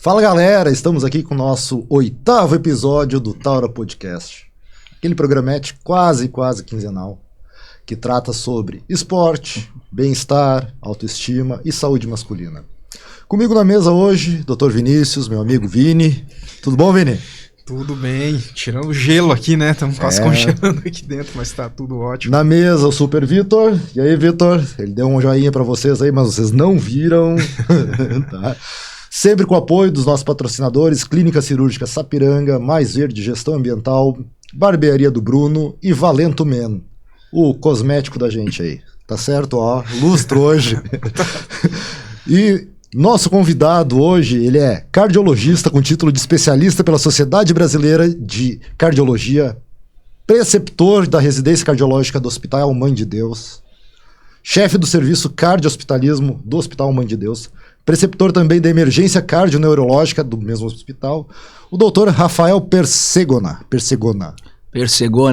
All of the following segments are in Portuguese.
Fala galera, estamos aqui com o nosso 8º episódio do Taura Podcast. Aquele programete quase quinzenal, que trata sobre esporte, bem-estar, autoestima e saúde masculina. Comigo na mesa hoje, Dr. Vinícius, meu amigo Vini. Tudo bom, Vini? Tudo bem, tirando o gelo aqui, né? Estamos quase congelando aqui dentro, mas tá tudo ótimo. Na mesa, o Super Vitor. E aí, Vitor? Ele deu um joinha pra vocês aí, mas vocês não viram. Tá. Sempre com o apoio dos nossos patrocinadores, Clínica Cirúrgica Sapiranga, Mais Verde Gestão Ambiental, Barbearia do Bruno e Valento Men, o cosmético da gente aí. Tá certo? Ó, lustro hoje. E nosso convidado hoje, ele é cardiologista com título de especialista pela Sociedade Brasileira de Cardiologia, preceptor da residência cardiológica do Hospital Mãe de Deus, chefe do serviço cardio-hospitalismo do Hospital Mãe de Deus, preceptor também da emergência cardioneurológica do mesmo hospital, o doutor Rafael Persegona,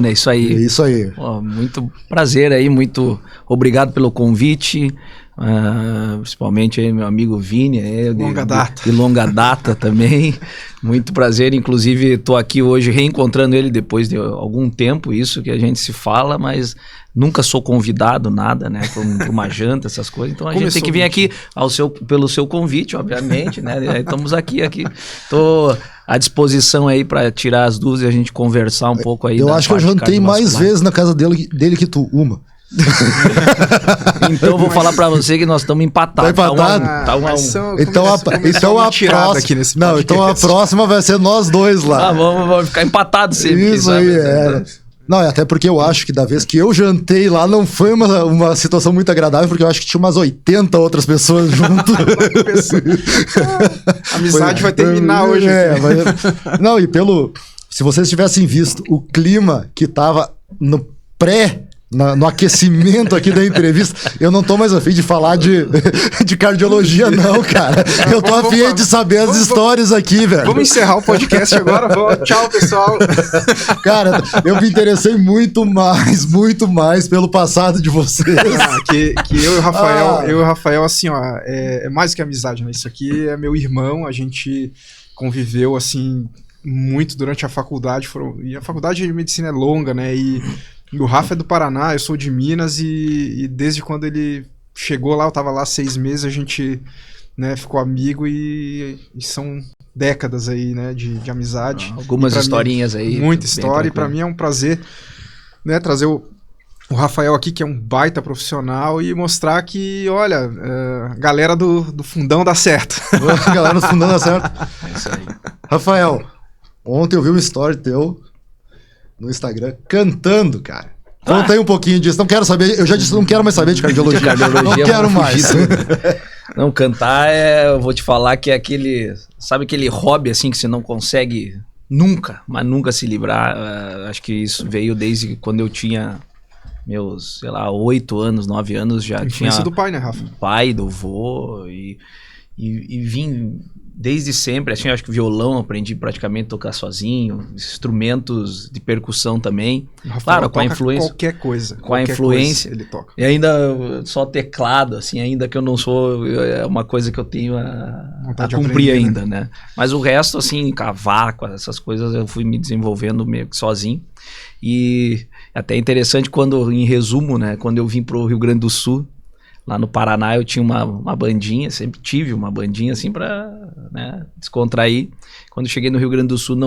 é isso aí. É isso aí. Pô, muito prazer aí, muito obrigado pelo convite, principalmente aí meu amigo Vini, de longa data também, muito prazer, inclusive estou aqui hoje reencontrando ele depois de algum tempo, isso que a gente se fala, mas nunca sou convidado, nada, né, para uma janta, essas coisas, então a gente tem que vir aqui pelo seu convite, obviamente, né, estamos aqui, estou à disposição aí para tirar as dúvidas e a gente conversar um pouco aí. Eu acho que eu jantei mais vezes na casa dele que tu, uma. Então eu vou falar pra você que nós estamos empatados. Tá empatado? Então a próxima vai ser nós dois lá. Vamos ficar empatados sempre. Isso aí, Não, até porque eu acho que da vez que eu jantei lá não foi uma situação muito agradável, porque eu acho que tinha umas 80 outras pessoas junto. A amizade vai terminar hoje. Não, e se vocês tivessem visto o clima que tava no no aquecimento aqui da entrevista, eu não tô mais a fim de falar de cardiologia não, cara. Eu tô a fim de saber as histórias aqui, velho. Vamos encerrar o podcast agora. Tchau, pessoal. Cara, eu me interessei muito mais pelo passado de vocês. Que eu e o Rafael, assim, ó, é mais que amizade, né? Isso aqui é meu irmão, a gente conviveu, assim, muito durante a faculdade. E a faculdade de medicina é longa, né? E o Rafa é do Paraná, eu sou de Minas, e desde quando ele chegou lá, eu tava lá 6 meses, a gente, né, ficou amigo e são décadas aí, né, de amizade. Algumas historinhas aí. Muita história, e pra mim é um prazer, né, trazer o Rafael aqui, que é um baita profissional, e mostrar que, olha, a galera do fundão dá certo. A galera do fundão dá certo. É isso aí. Rafael, ontem eu vi uma story teu no Instagram, cantando, cara. Conta aí um pouquinho disso. Não quero saber, eu já disse, não quero mais saber de cardiologia. Não quero mais. Não, cantar eu vou te falar que é sabe aquele hobby assim que você não consegue nunca se livrar. Acho que isso veio desde quando eu tinha meus, 8 anos, 9 anos, já tinha do pai, né, Rafa? Do pai, do vô, e vim desde sempre, assim, acho que violão aprendi praticamente a tocar sozinho, instrumentos de percussão também. Claro, com a influência. Qualquer coisa. Com a influência. Ele toca. E ainda só teclado, assim, ainda que eu não sou. É uma coisa que eu tenho a cumprir ainda, né? Mas o resto, assim, cavaco, essas coisas, eu fui me desenvolvendo meio que sozinho. E até interessante quando, em resumo, né, quando eu vim pro Rio Grande do Sul, lá no Paraná eu tinha uma bandinha, sempre tive uma bandinha assim pra, né, descontrair. Quando cheguei no Rio Grande do Sul,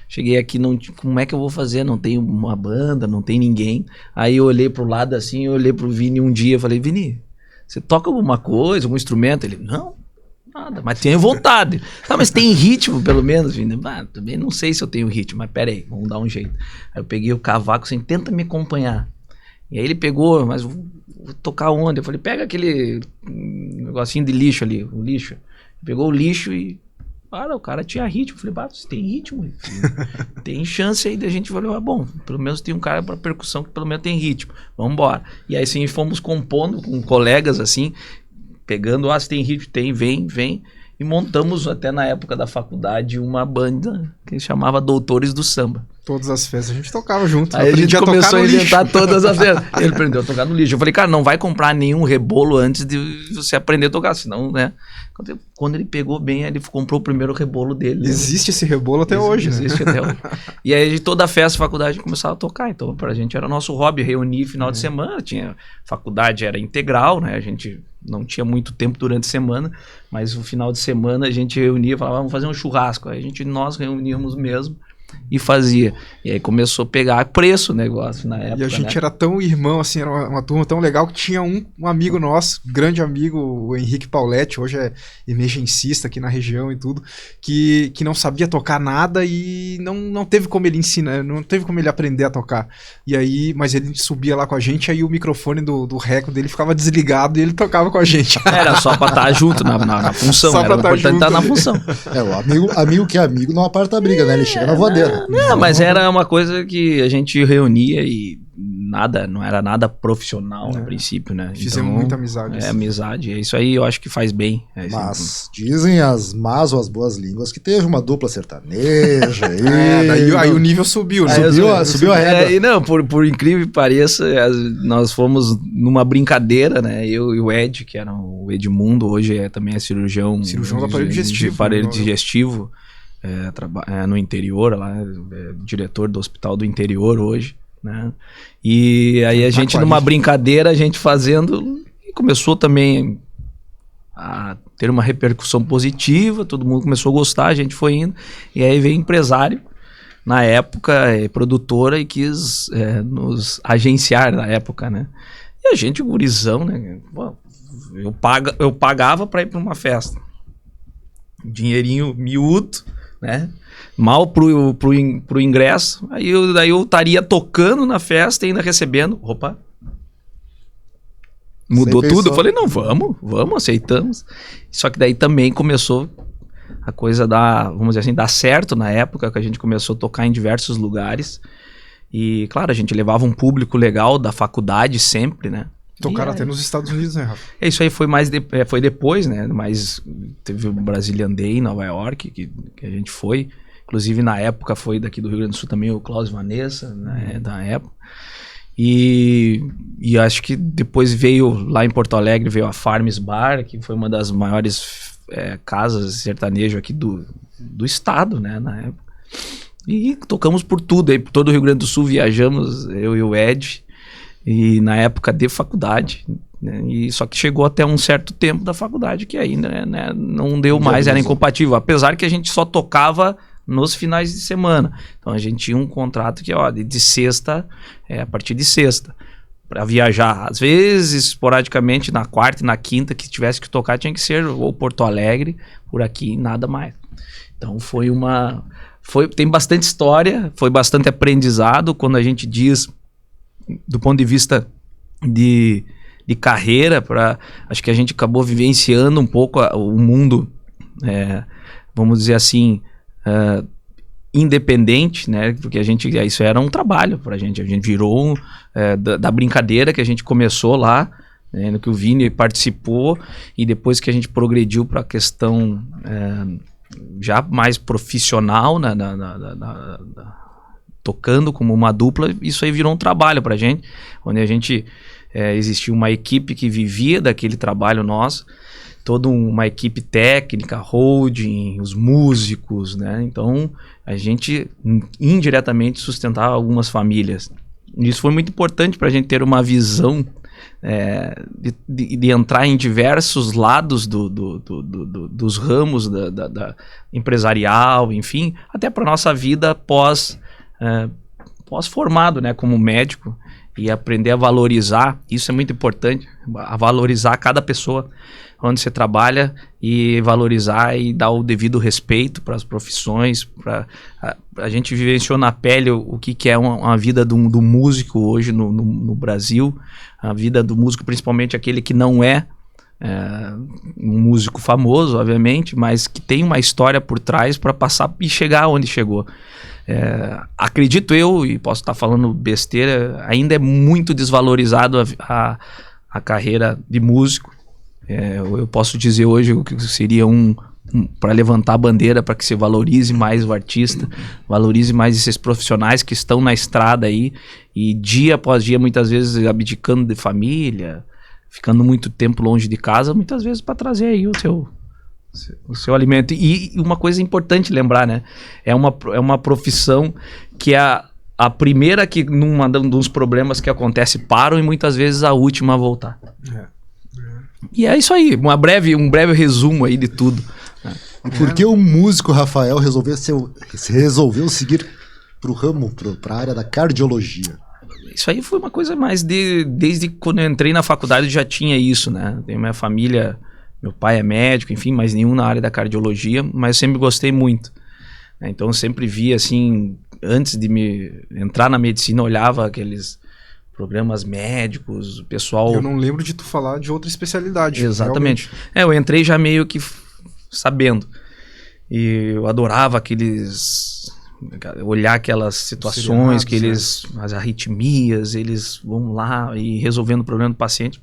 cheguei aqui, como é que eu vou fazer? Não tenho uma banda, não tem ninguém. Aí eu olhei pro lado assim, eu olhei pro Vini um dia, falei, Vini, você toca alguma coisa, algum instrumento? Ele, não, nada, mas tenho vontade. Tá, mas tem ritmo pelo menos, Vini? Também não sei se eu tenho ritmo, mas peraí, vamos dar um jeito. Aí eu peguei o cavaco assim, tenta me acompanhar. E aí ele pegou, mas vou tocar onde? Eu falei, pega aquele negocinho de lixo ali, o lixo. Pegou o lixo e, o cara tinha ritmo. Eu falei, você tem ritmo? Tem chance aí da gente. Falei, bom, pelo menos tem um cara para percussão que pelo menos tem ritmo. Vamos embora. E aí sim, fomos compondo com colegas assim, pegando, se tem ritmo, tem, vem. e montamos até na época da faculdade uma banda que chamava Doutores do Samba. Todas as festas a gente tocava junto. Aí a gente começou a inventar todas as festas. Ele aprendeu a tocar no lixo. Eu falei, cara, não vai comprar nenhum rebolo antes de você aprender a tocar, senão, né? Quando ele pegou bem, ele comprou o primeiro rebolo dele. Existe esse rebolo até hoje, né? Existe até hoje. E aí, toda festa, faculdade, a gente começava a tocar. Então, pra gente era nosso hobby, reunir final de semana. Tinha faculdade, era integral, né? A gente não tinha muito tempo durante a semana, mas no final de semana a gente reunia e falava, vamos fazer um churrasco. Aí nós reuníamos mesmo e fazia. E aí começou a pegar preço o negócio na época. E a gente era tão irmão, assim, era uma turma tão legal que tinha um amigo nosso, grande amigo, o Henrique Pauletti, hoje é emergencista aqui na região e tudo, que não sabia tocar nada e não teve como ele ensinar, não teve como ele aprender a tocar. E aí, mas ele subia lá com a gente, aí o microfone do reco dele ficava desligado e ele tocava com a gente. Era só pra estar junto na função, só era importante estar na função. O amigo que é amigo não aparta a briga, né? Ele chega na voadeira. Não, mas era uma coisa que a gente reunia e não era nada profissional no princípio, né? Fizemos muita amizade. Amizade. É isso aí, eu acho que faz bem. Mas dizem as más ou as boas línguas que teve uma dupla sertaneja aí o nível subiu, né? Subiu a régua. E não, por incrível que pareça, nós fomos numa brincadeira, né? Eu e o Ed, que era o Edmundo, hoje também é cirurgião do aparelho digestivo. De aparelho digestivo. No interior, lá, diretor do hospital do interior hoje, né? E aí a gente, numa brincadeira, a gente fazendo, e começou também a ter uma repercussão positiva, todo mundo começou a gostar, a gente foi indo, e aí veio empresário, na época, produtora, e quis nos agenciar na época, né? E a gente, gurizão, né? Eu pagava para ir para uma festa. Dinheirinho miúdo, né? Mal pro ingresso, daí eu estaria tocando na festa e ainda recebendo. Opa! Mudou tudo. Eu falei, não, vamos, aceitamos. Só que daí também começou a coisa vamos dizer assim, dar certo na época, que a gente começou a tocar em diversos lugares. E, claro, a gente levava um público legal da faculdade sempre, né? Tocaram até nos Estados Unidos, né, Rafa? Isso aí foi depois, né? Mas teve o Brazilian Day em Nova York, que a gente foi. Inclusive, na época, foi daqui do Rio Grande do Sul também o Klaus Vanessa, né, da época. E acho que depois veio, lá em Porto Alegre, veio a Farms Bar, que foi uma das maiores casas sertanejo aqui do estado, né, na época. E tocamos por tudo, aí por todo o Rio Grande do Sul viajamos, eu e o Ed. E na época de faculdade, né? E só que chegou até um certo tempo da faculdade que ainda, né, não deu mais, era incompatível. Apesar que a gente só tocava nos finais de semana. Então a gente tinha um contrato que, de sexta, a partir de sexta, para viajar. Às vezes, esporadicamente, na quarta e na quinta, que tivesse que tocar, tinha que ser ou Porto Alegre, por aqui, nada mais. Então tem bastante história, foi bastante aprendizado quando a gente diz, do ponto de vista de carreira, acho que a gente acabou vivenciando um pouco o mundo, vamos dizer assim, independente, né? Porque isso era um trabalho pra gente. A gente virou da brincadeira que a gente começou lá, né, no que o Vini participou, e depois que a gente progrediu para a questão já mais profissional, tocando como uma dupla, isso aí virou um trabalho pra gente, onde a gente existia uma equipe que vivia daquele trabalho nosso, toda uma equipe técnica, holding, os músicos, né? Então a gente indiretamente sustentava algumas famílias. Isso foi muito importante pra gente ter uma visão de entrar em diversos lados dos ramos da empresarial, enfim, até para nossa vida pós-formado, né, como médico, e aprender a valorizar, isso é muito importante, a valorizar cada pessoa onde você trabalha, e valorizar e dar o devido respeito para as profissões. A gente vivenciou na pele o que é uma vida do músico hoje no Brasil, a vida do músico, principalmente aquele que não é um músico famoso, obviamente, mas que tem uma história por trás para passar e chegar onde chegou. Acredito eu, e posso estar falando besteira, ainda é muito desvalorizado a carreira de músico. Eu posso dizer hoje o que seria um para levantar a bandeira para que se valorize mais o artista, valorize mais esses profissionais que estão na estrada aí e dia após dia, muitas vezes abdicando de família, ficando muito tempo longe de casa, muitas vezes para trazer aí o seu alimento. E uma coisa importante lembrar, né? É uma profissão que é a primeira que, num dos problemas que acontece, param e muitas vezes a última a voltar. E é isso aí, um breve resumo aí de tudo. E por que o músico Rafael resolveu seguir pro ramo, pra área da cardiologia? Isso aí foi uma coisa mais desde quando eu entrei na faculdade já tinha isso, né? Tenho minha família, meu pai é médico, enfim, mas nenhum na área da cardiologia, mas eu sempre gostei muito. Então eu sempre via assim, antes de me entrar na medicina, olhava aqueles programas médicos, o pessoal... Eu não lembro de tu falar de outra especialidade. Exatamente. Eu entrei já meio que sabendo. E eu adorava olhar aquelas situações que eles... As arritmias, eles vão lá e resolvendo o problema do paciente.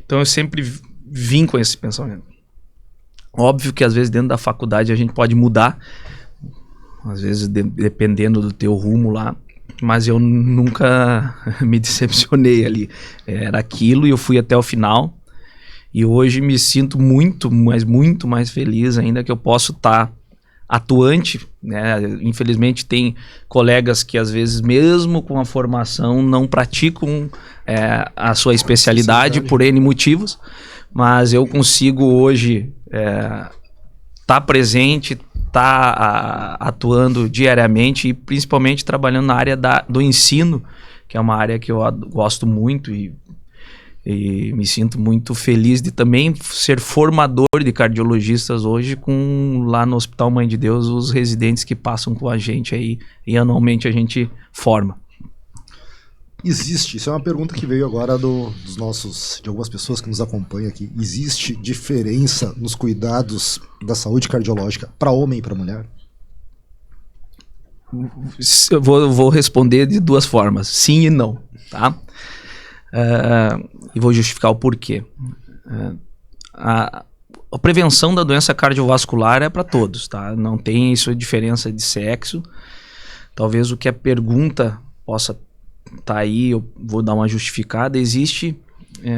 Então eu sempre vim com esse pensamento. Óbvio que às vezes dentro da faculdade a gente pode mudar, às vezes dependendo do teu rumo lá, mas eu nunca me decepcionei ali. Era aquilo e eu fui até o final. E hoje me sinto muito mais feliz ainda que eu posso estar atuante, né? Infelizmente tem colegas que às vezes mesmo com a formação não praticam a sua especialidade por N motivos, mas eu consigo hoje estar presente, atuando diariamente e principalmente trabalhando na área do ensino, que é uma área que eu gosto muito e me sinto muito feliz de também ser formador de cardiologistas hoje lá no Hospital Mãe de Deus, os residentes que passam com a gente aí e anualmente a gente forma. Isso é uma pergunta que veio agora de algumas pessoas que nos acompanham aqui. Existe diferença nos cuidados da saúde cardiológica para homem e para mulher? Eu vou responder de duas formas, sim e não, tá? E vou justificar o porquê. A prevenção da doença cardiovascular é para todos, tá? Não tem isso de diferença de sexo. Talvez o que a pergunta possa tá aí, eu vou dar uma justificada. Existe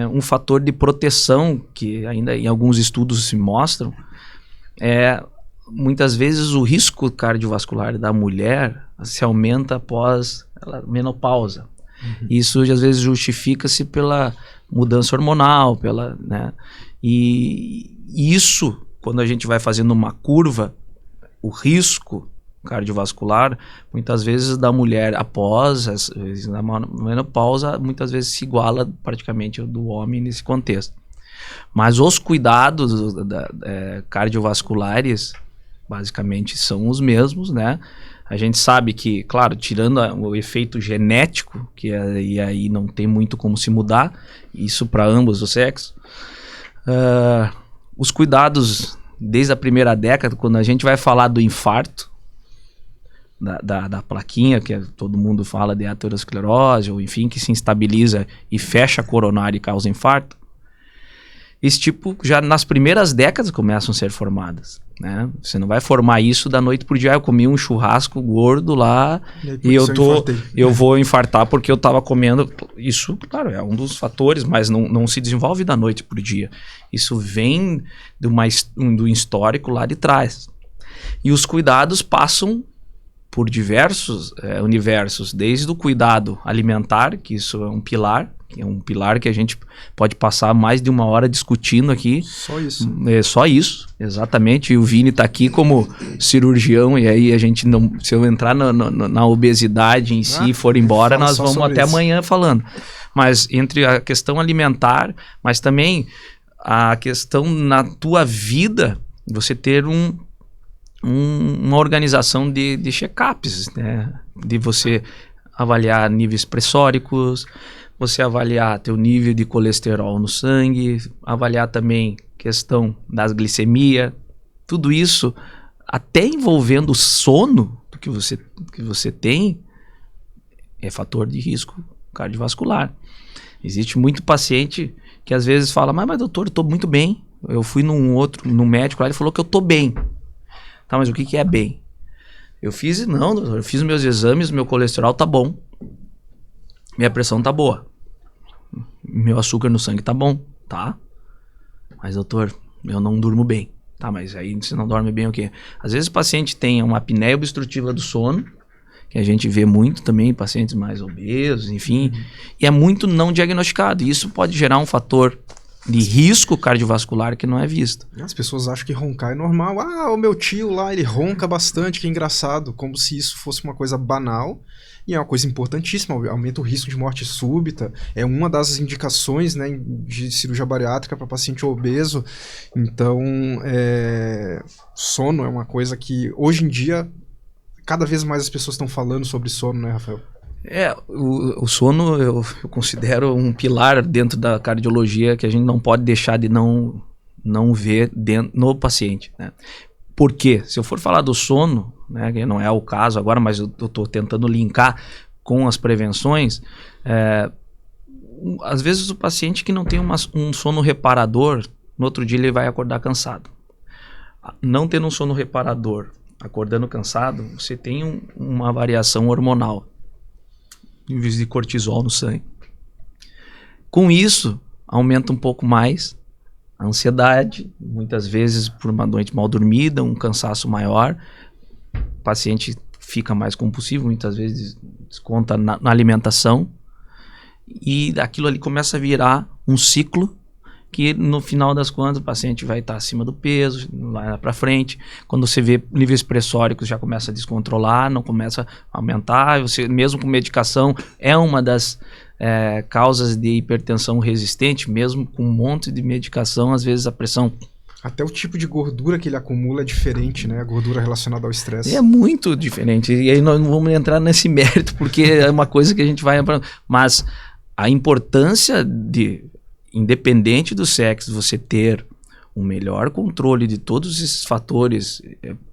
um fator de proteção que ainda em alguns estudos se mostram. Muitas vezes o risco cardiovascular da mulher se aumenta após a menopausa. Isso às vezes justifica-se pela mudança hormonal, né? E isso, quando a gente vai fazendo uma curva, o risco cardiovascular, muitas vezes da mulher após a menopausa, muitas vezes se iguala praticamente ao do homem nesse contexto. Mas os cuidados cardiovasculares basicamente são os mesmos, né? A gente sabe que, claro, tirando o efeito genético, e aí não tem muito como se mudar, isso para ambos os sexos, os cuidados desde a primeira década, quando a gente vai falar do infarto, da plaquinha, que todo mundo fala de aterosclerose, ou enfim, que se instabiliza e fecha a coronária e causa infarto, esse tipo, já nas primeiras décadas começam a ser formadas, né? Você não vai formar isso da noite pro dia. Eu comi um churrasco gordo lá e eu vou infartar porque eu tava comendo. Isso, claro, é um dos fatores, mas não se desenvolve da noite pro dia. Isso vem do histórico lá de trás. E os cuidados passam por diversos universos, desde o cuidado alimentar, que isso é um pilar, que a gente pode passar mais de 1 hora discutindo aqui. Só isso. Só isso, exatamente. E o Vini está aqui como cirurgião, e aí a gente não... Se eu entrar na obesidade em si e for embora, nós vamos até amanhã falando. Mas entre a questão alimentar, mas também a questão na tua vida, você ter uma organização de check-ups, né? De você avaliar níveis pressóricos, você avaliar teu nível de colesterol no sangue, avaliar também questão das glicemia, tudo isso, até envolvendo o sono que você tem, é fator de risco cardiovascular. Existe muito paciente que às vezes fala, mas doutor, eu estou muito bem, Eu fui num médico lá, ele falou que eu tô bem. Tá, mas o que é bem? Eu fiz, não, doutor, eu fiz meus exames, meu colesterol tá bom. Minha pressão tá boa. Meu açúcar no sangue tá bom, tá? Mas, doutor, eu não durmo bem. Tá, mas aí você não dorme bem o quê? Às vezes o paciente tem uma apneia obstrutiva do sono, que a gente vê muito também em pacientes mais obesos, enfim, e é muito não diagnosticado. E isso pode gerar um fator de risco cardiovascular que não é visto. As pessoas acham que roncar é normal. Ah, o meu tio lá, ele ronca bastante, que engraçado. Como se isso fosse uma coisa banal. E é uma coisa importantíssima, aumenta o risco de morte súbita. É uma das indicações, né, de cirurgia bariátrica para paciente obeso. Então, sono é uma coisa que, hoje em dia, cada vez mais as pessoas estão falando sobre sono, né, Rafael? O sono eu considero um pilar dentro da cardiologia que a gente não pode deixar de não ver no paciente, né? Por quê? Se eu for falar do sono, né, que não é o caso agora, mas eu estou tentando linkar com as prevenções, às vezes o paciente que não tem um sono reparador, no outro dia ele vai acordar cansado. Não tendo um sono reparador, acordando cansado, você tem uma variação hormonal, níveis de cortisol no sangue. Com isso, aumenta um pouco mais a ansiedade, muitas vezes por uma noite mal dormida, um cansaço maior, o paciente fica mais compulsivo, muitas vezes desconta na alimentação, e aquilo ali começa a virar um ciclo que no final das contas o paciente vai estar acima do peso, lá para frente. Quando você vê níveis pressóricos já começa a descontrolar, não começa a aumentar, você mesmo com medicação é uma das causas de hipertensão resistente, mesmo com um monte de medicação, às vezes a pressão... Até o tipo de gordura que ele acumula é diferente, né? A gordura relacionada ao estresse. É muito diferente, e aí nós não vamos entrar nesse mérito, porque é uma coisa que a gente vai... Mas a importância de... Independente do sexo, você ter um melhor controle de todos esses fatores,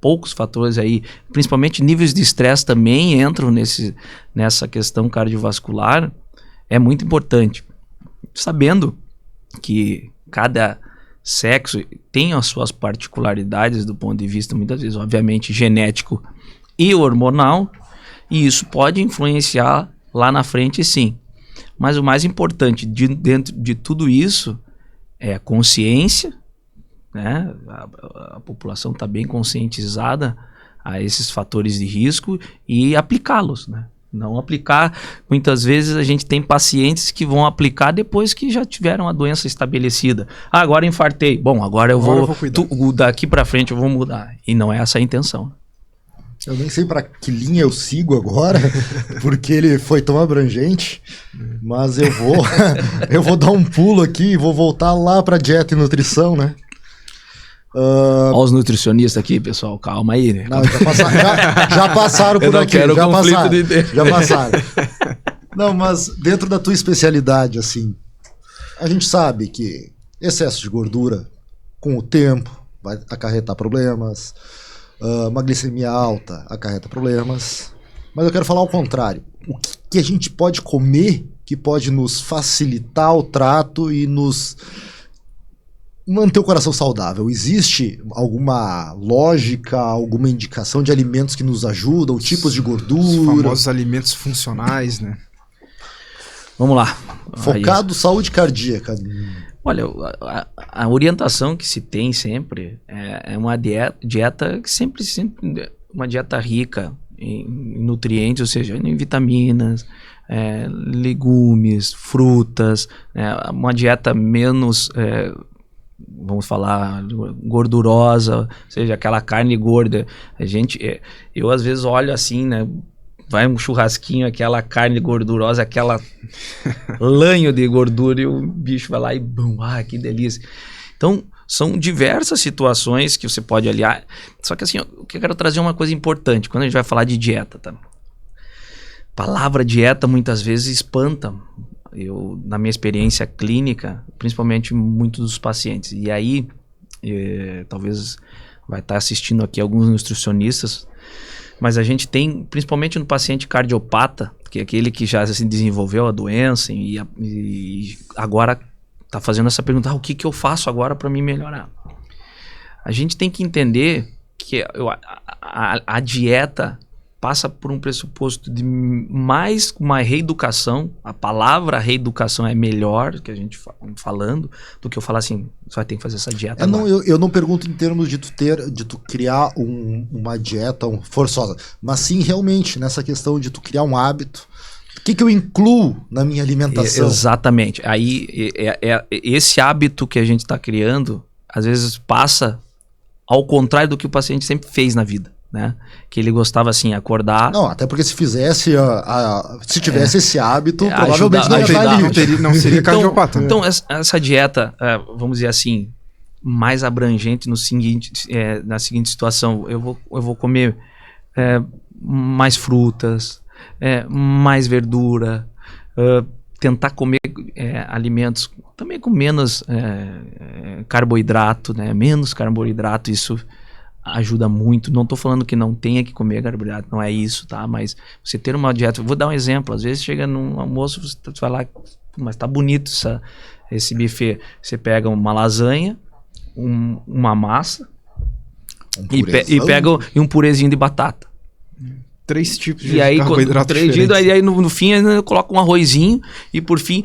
poucos fatores aí, principalmente níveis de estresse também entram nessa questão cardiovascular, é muito importante. Sabendo que cada sexo tem as suas particularidades do ponto de vista, muitas vezes, obviamente, genético e hormonal, e isso pode influenciar lá na frente, sim. Mas o mais importante dentro de tudo isso é a consciência, né? A população está bem conscientizada a esses fatores de risco e aplicá-los, né? Não aplicar, muitas vezes a gente tem pacientes que vão aplicar depois que já tiveram a doença estabelecida. Ah, agora infartei. Bom, agora eu vou daqui para frente eu vou mudar. E não é essa a intenção. Eu nem sei para que linha eu sigo agora, porque ele foi tão abrangente, mas eu vou dar um pulo aqui e vou voltar lá para dieta e nutrição, né? Olha os nutricionistas aqui, pessoal, calma aí. Né? Não, já passaram por aqui, já passaram. Não, mas dentro da tua especialidade, assim, a gente sabe que excesso de gordura, com o tempo, vai acarretar problemas. Uma glicemia alta acarreta problemas, mas eu quero falar ao contrário. O que a gente pode comer que pode nos facilitar o trato e nos manter o coração saudável? Existe alguma lógica, alguma indicação de alimentos que nos ajudam, tipos de gordura? Os famosos alimentos funcionais, né? Vamos lá. Focado saúde cardíaca. Olha, a orientação que se tem sempre é uma dieta que sempre uma dieta rica em nutrientes, ou seja, em vitaminas, legumes, frutas, uma dieta menos, vamos falar, gordurosa, ou seja, aquela carne gorda. Eu às vezes olho assim, né? Vai um churrasquinho, aquela carne gordurosa, aquela lanho de gordura e o bicho vai lá e bum, que delícia. Então, são diversas situações que você pode aliar. Só que assim, eu quero trazer uma coisa importante, quando a gente vai falar de dieta, tá? A palavra dieta muitas vezes espanta. Eu, na minha experiência clínica, principalmente muitos dos pacientes. E aí, talvez vai estar assistindo aqui alguns nutricionistas, mas a gente tem, principalmente no paciente cardiopata, que é aquele que já se desenvolveu a doença e agora tá fazendo essa pergunta, o que que eu faço agora para me melhorar? A gente tem que entender que a dieta passa por um pressuposto de mais uma reeducação. A palavra reeducação é melhor que a gente falando do que eu falar assim, você vai ter que fazer essa dieta. Eu não pergunto em termos de tu criar uma dieta forçosa, mas sim realmente nessa questão de tu criar um hábito. O que eu incluo na minha alimentação? Exatamente. Aí esse hábito que a gente está criando, às vezes passa ao contrário do que o paciente sempre fez na vida. Né? Que ele gostava assim, acordar. Não, até porque se fizesse, se tivesse esse hábito, provavelmente não ia estar ali. Não seria cardiopata. Então, essa dieta, vamos dizer assim, mais abrangente na seguinte situação: eu vou comer mais frutas, mais verdura, tentar comer alimentos também com menos carboidrato, né? Menos carboidrato, isso ajuda muito. Não estou falando que não tenha que comer carboidrato, não é isso, tá? Mas você ter uma dieta... Vou dar um exemplo. Às vezes chega num almoço, você vai lá, mas tá bonito esse buffet. Você pega uma lasanha, uma massa e pega um purezinho de batata. 3 tipos de carboidrato diferentes. Aí no fim eu coloco um arrozinho e por fim...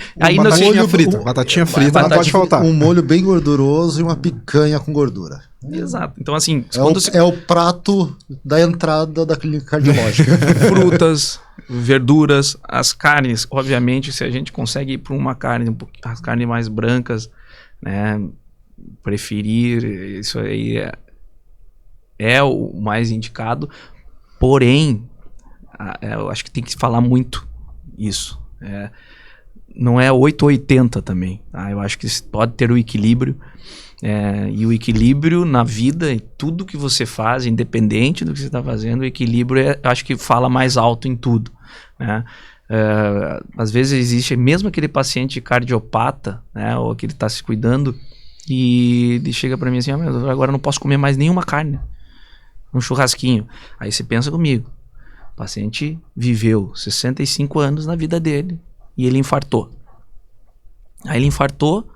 Batatinha frita não pode faltar. Um molho bem gorduroso e uma picanha com gordura. Exato. Então assim... É o prato da entrada da clínica cardiológica. Frutas, verduras, as carnes. Obviamente, se a gente consegue ir para uma carne, as carnes mais brancas, né? Preferir, isso aí é o mais indicado. Porém, eu acho que tem que falar muito isso. Não é 8 ou 80 também. Tá? Eu acho que pode ter o equilíbrio. E o equilíbrio na vida, e tudo que você faz, independente do que você está fazendo, o equilíbrio eu acho que fala mais alto em tudo. Né? Às vezes existe mesmo aquele paciente cardiopata, né, ou que ele está se cuidando, e ele chega para mim assim, agora eu não posso comer mais nenhuma carne. Um churrasquinho. Aí você pensa comigo. O paciente viveu 65 anos na vida dele e ele infartou. Aí ele infartou,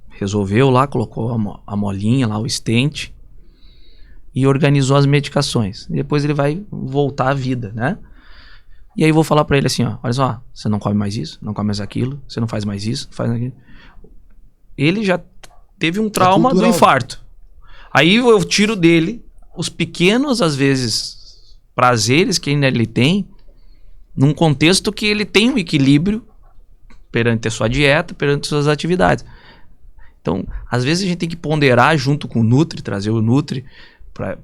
resolveu lá, colocou a molinha lá, o stent e organizou as medicações. E depois ele vai voltar à vida, né? E aí eu vou falar para ele assim, olha só, você não come mais isso, não come mais aquilo, você não faz mais isso, não faz aquilo. Ele já teve um trauma do infarto. Aí eu tiro dele os pequenos, às vezes, prazeres que ainda ele tem, num contexto que ele tem um equilíbrio perante a sua dieta, perante as suas atividades. Então, às vezes a gente tem que ponderar junto com o Nutri, trazer o Nutri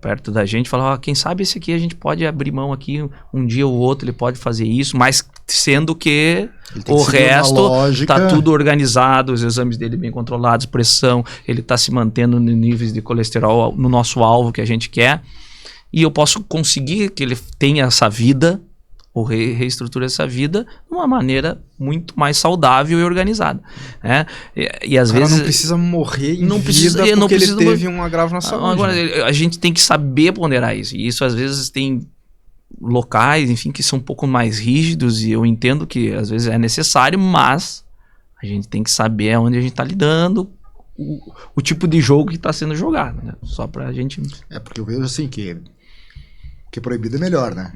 perto da gente, falar, quem sabe esse aqui a gente pode abrir mão aqui, um dia ou outro ele pode fazer isso, mas sendo que o resto tá tudo organizado, os exames dele bem controlados, pressão, ele tá se mantendo nos níveis de colesterol no nosso alvo que a gente quer, e eu posso conseguir que ele tenha essa vida, ou reestrutura essa vida de uma maneira muito mais saudável e organizada. Né? E às vezes... não precisa morrer em vida porque ele teve um agravo na saúde. Agora, a gente tem que saber ponderar isso. E isso às vezes tem locais, enfim, que são um pouco mais rígidos, e eu entendo que às vezes é necessário, mas a gente tem que saber onde a gente está lidando, o tipo de jogo que está sendo jogado, né? Só pra gente... porque eu vejo assim que proibido é melhor, né?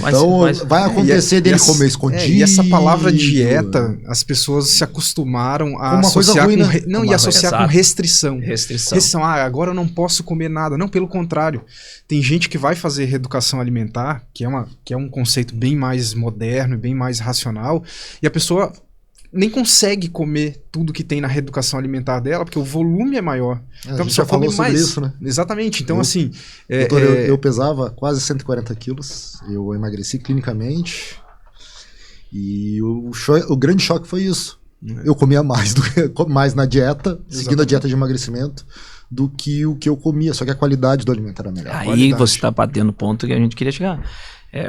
Mas vai acontecer dele comer escondido. E essa palavra dieta, as pessoas se acostumaram a associar ruim, com restrição. Restrição. Agora eu não posso comer nada. Não, pelo contrário. Tem gente que vai fazer reeducação alimentar, que é um conceito bem mais moderno e bem mais racional, e a pessoa nem consegue comer tudo que tem na reeducação alimentar dela, porque o volume é maior. Então a pessoa come mais. Isso, né? Exatamente. Então, doutor, eu pesava quase 140 quilos, eu emagreci clinicamente, e o grande choque foi isso. Eu comia mais na dieta, seguindo a dieta de emagrecimento, do que o que eu comia, só que a qualidade do alimento era melhor. Aí você está batendo o ponto que a gente queria chegar.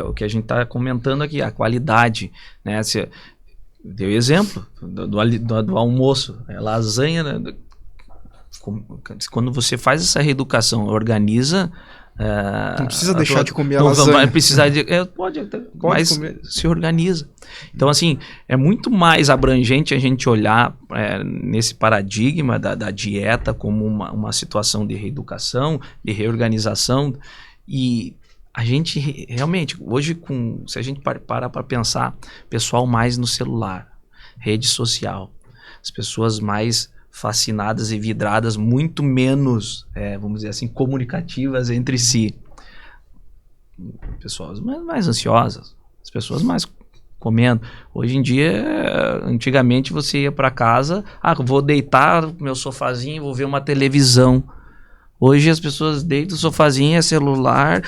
O que a gente está comentando aqui, a qualidade, né? Deu exemplo do almoço, lasanha, né? Quando você faz essa reeducação, organiza Não precisa deixar de comer a lasanha. Vai precisar de... pode mas comer. Se organiza. Então, assim, é muito mais abrangente a gente olhar nesse paradigma da dieta como uma situação de reeducação, de reorganização. E a gente realmente, hoje, se a gente parar para pensar, pessoal mais no celular, rede social, as pessoas mais fascinadas e vidradas, muito menos, vamos dizer assim, comunicativas entre si. Pessoas mais ansiosas, as pessoas mais comendo. Hoje em dia, antigamente você ia para casa, vou deitar no meu sofazinho, vou ver uma televisão. Hoje as pessoas deitam no sofazinho, celular,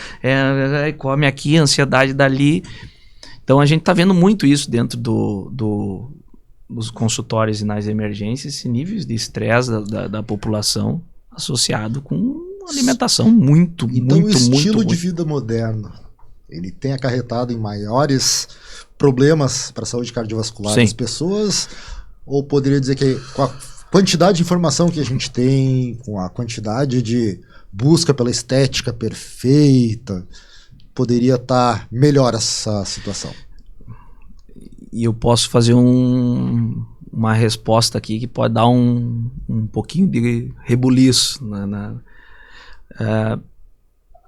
come aqui, ansiedade dali. Então a gente está vendo muito isso dentro dos consultórios e nas emergências, esse nível de estresse da população associado com alimentação muito, então, muito, o estilo muito, de vida moderno, ele tem acarretado em maiores problemas para a saúde cardiovascular das pessoas? Ou poderia dizer que com a quantidade de informação que a gente tem, com a quantidade de busca pela estética perfeita, poderia estar melhor essa situação? E eu posso fazer uma resposta aqui que pode dar um pouquinho de rebuliço.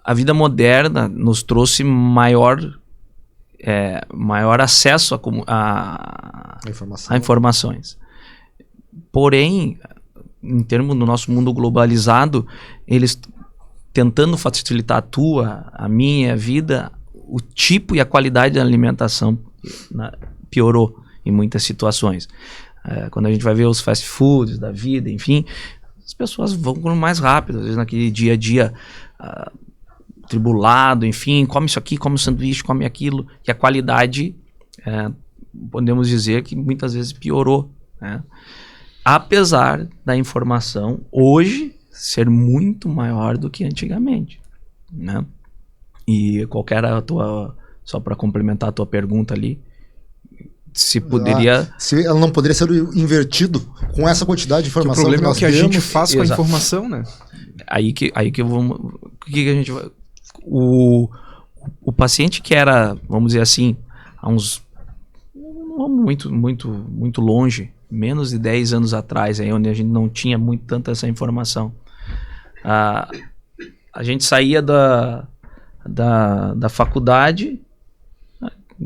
A vida moderna nos trouxe maior acesso a informações. Porém, em termos do nosso mundo globalizado, eles tentando facilitar a minha vida, o tipo e a qualidade da alimentação piorou em muitas situações. Quando a gente vai ver os fast foods da vida, enfim, as pessoas vão mais rápido, às vezes naquele dia a dia tribulado, enfim, come isso aqui, come um sanduíche, come aquilo, e a qualidade, podemos dizer que muitas vezes piorou, né? Apesar da informação hoje ser muito maior do que antigamente, né? E só para complementar a tua pergunta ali, se poderia... se ela não poderia ser invertido com essa quantidade de informação que o problema nós é o que temos. A gente faz com a informação, né? Aí que eu vou... O que a gente vai... O paciente que era, vamos dizer assim, há uns... muito longe, menos de 10 anos atrás, aí, onde a gente não tinha tanta essa informação. A gente saía da faculdade...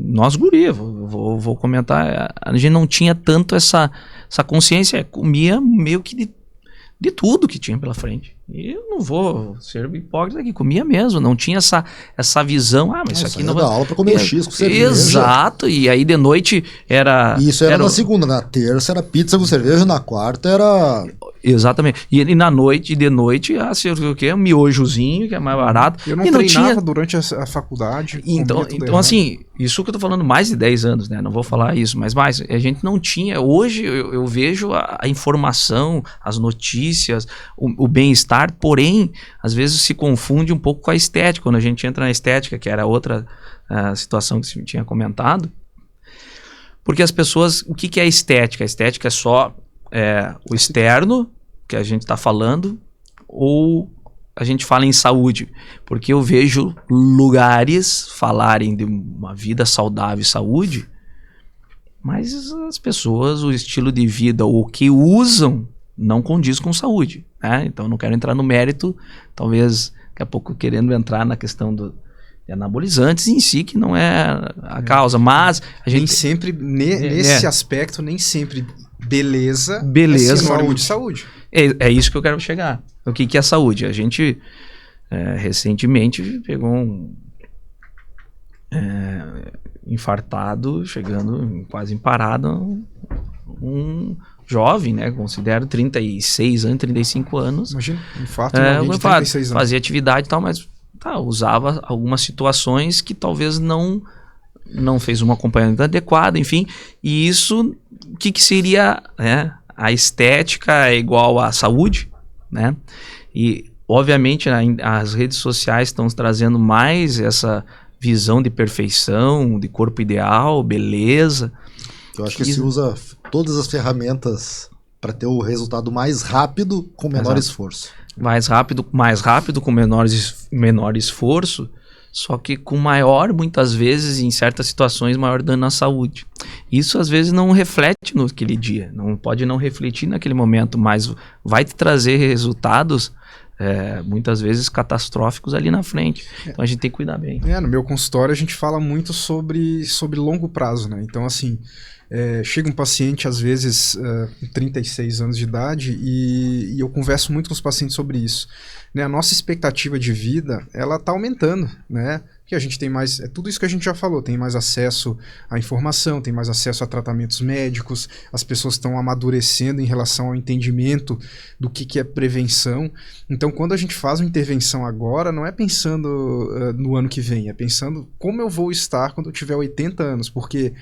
Nós guria, vou comentar, a gente não tinha tanto essa consciência, comia meio que de tudo que tinha pela frente. E eu não vou ser hipócrita aqui, comia mesmo, não tinha essa visão, mas isso aqui não vai... aula para comer X com cerveja. Exato, e aí de noite era... Isso era na segunda, na terça era pizza com cerveja, na quarta era... Exatamente, e na noite, de noite, o que? Um miojozinho, que é mais barato. Eu não treinava durante a faculdade. Então assim, isso que eu tô falando mais de 10 anos, né? Não vou falar isso, mas mais, a gente não tinha. Hoje eu vejo a informação, as notícias, o bem-estar, porém, às vezes se confunde um pouco com a estética. Quando a gente entra na estética, que era outra situação que você tinha comentado, porque as pessoas, o que é estética? A estética é só o externo, que a gente está falando, ou a gente fala em saúde? Porque eu vejo lugares falarem de uma vida saudável e saúde, mas as pessoas, o estilo de vida, o que usam, não condiz com saúde, né? Então não quero entrar no mérito, talvez daqui a pouco querendo entrar na questão de anabolizantes em si, que não é a causa, mas a gente... Nem sempre, nesse aspecto, nem sempre beleza é sinônimo de saúde. É isso que eu quero chegar. O que é saúde? A gente recentemente pegou infartado, chegando quase em parada, um jovem, né? Considero 36 anos, 35 anos. Imagina, infarto de 36 anos. Fazia atividade e tal, mas usava algumas situações que talvez não fez um acompanhamento adequado, enfim. E isso, o que seria, né? A estética é igual à saúde, né? E, obviamente, as redes sociais estão trazendo mais essa visão de perfeição, de corpo ideal, beleza. Eu acho que se usa todas as ferramentas para ter o resultado mais rápido com menor esforço. Mais rápido com menor esforço, só que com muitas vezes, em certas situações, maior dano à saúde. Isso às vezes não reflete naquele dia, pode não refletir naquele momento, mas vai te trazer resultados muitas vezes catastróficos ali na frente. Então a gente tem que cuidar bem. No meu consultório a gente fala muito sobre longo prazo, né? Então assim, chega um paciente às vezes com 36 anos de idade e eu converso muito com os pacientes sobre isso, né? A nossa expectativa de vida, ela está aumentando, né? Porque a gente tem mais, tudo isso que a gente já falou, tem mais acesso à informação, tem mais acesso a tratamentos médicos, as pessoas estão amadurecendo em relação ao entendimento do que é prevenção. Então, quando a gente faz uma intervenção agora, não é pensando no ano que vem, é pensando como eu vou estar quando eu tiver 80 anos, porque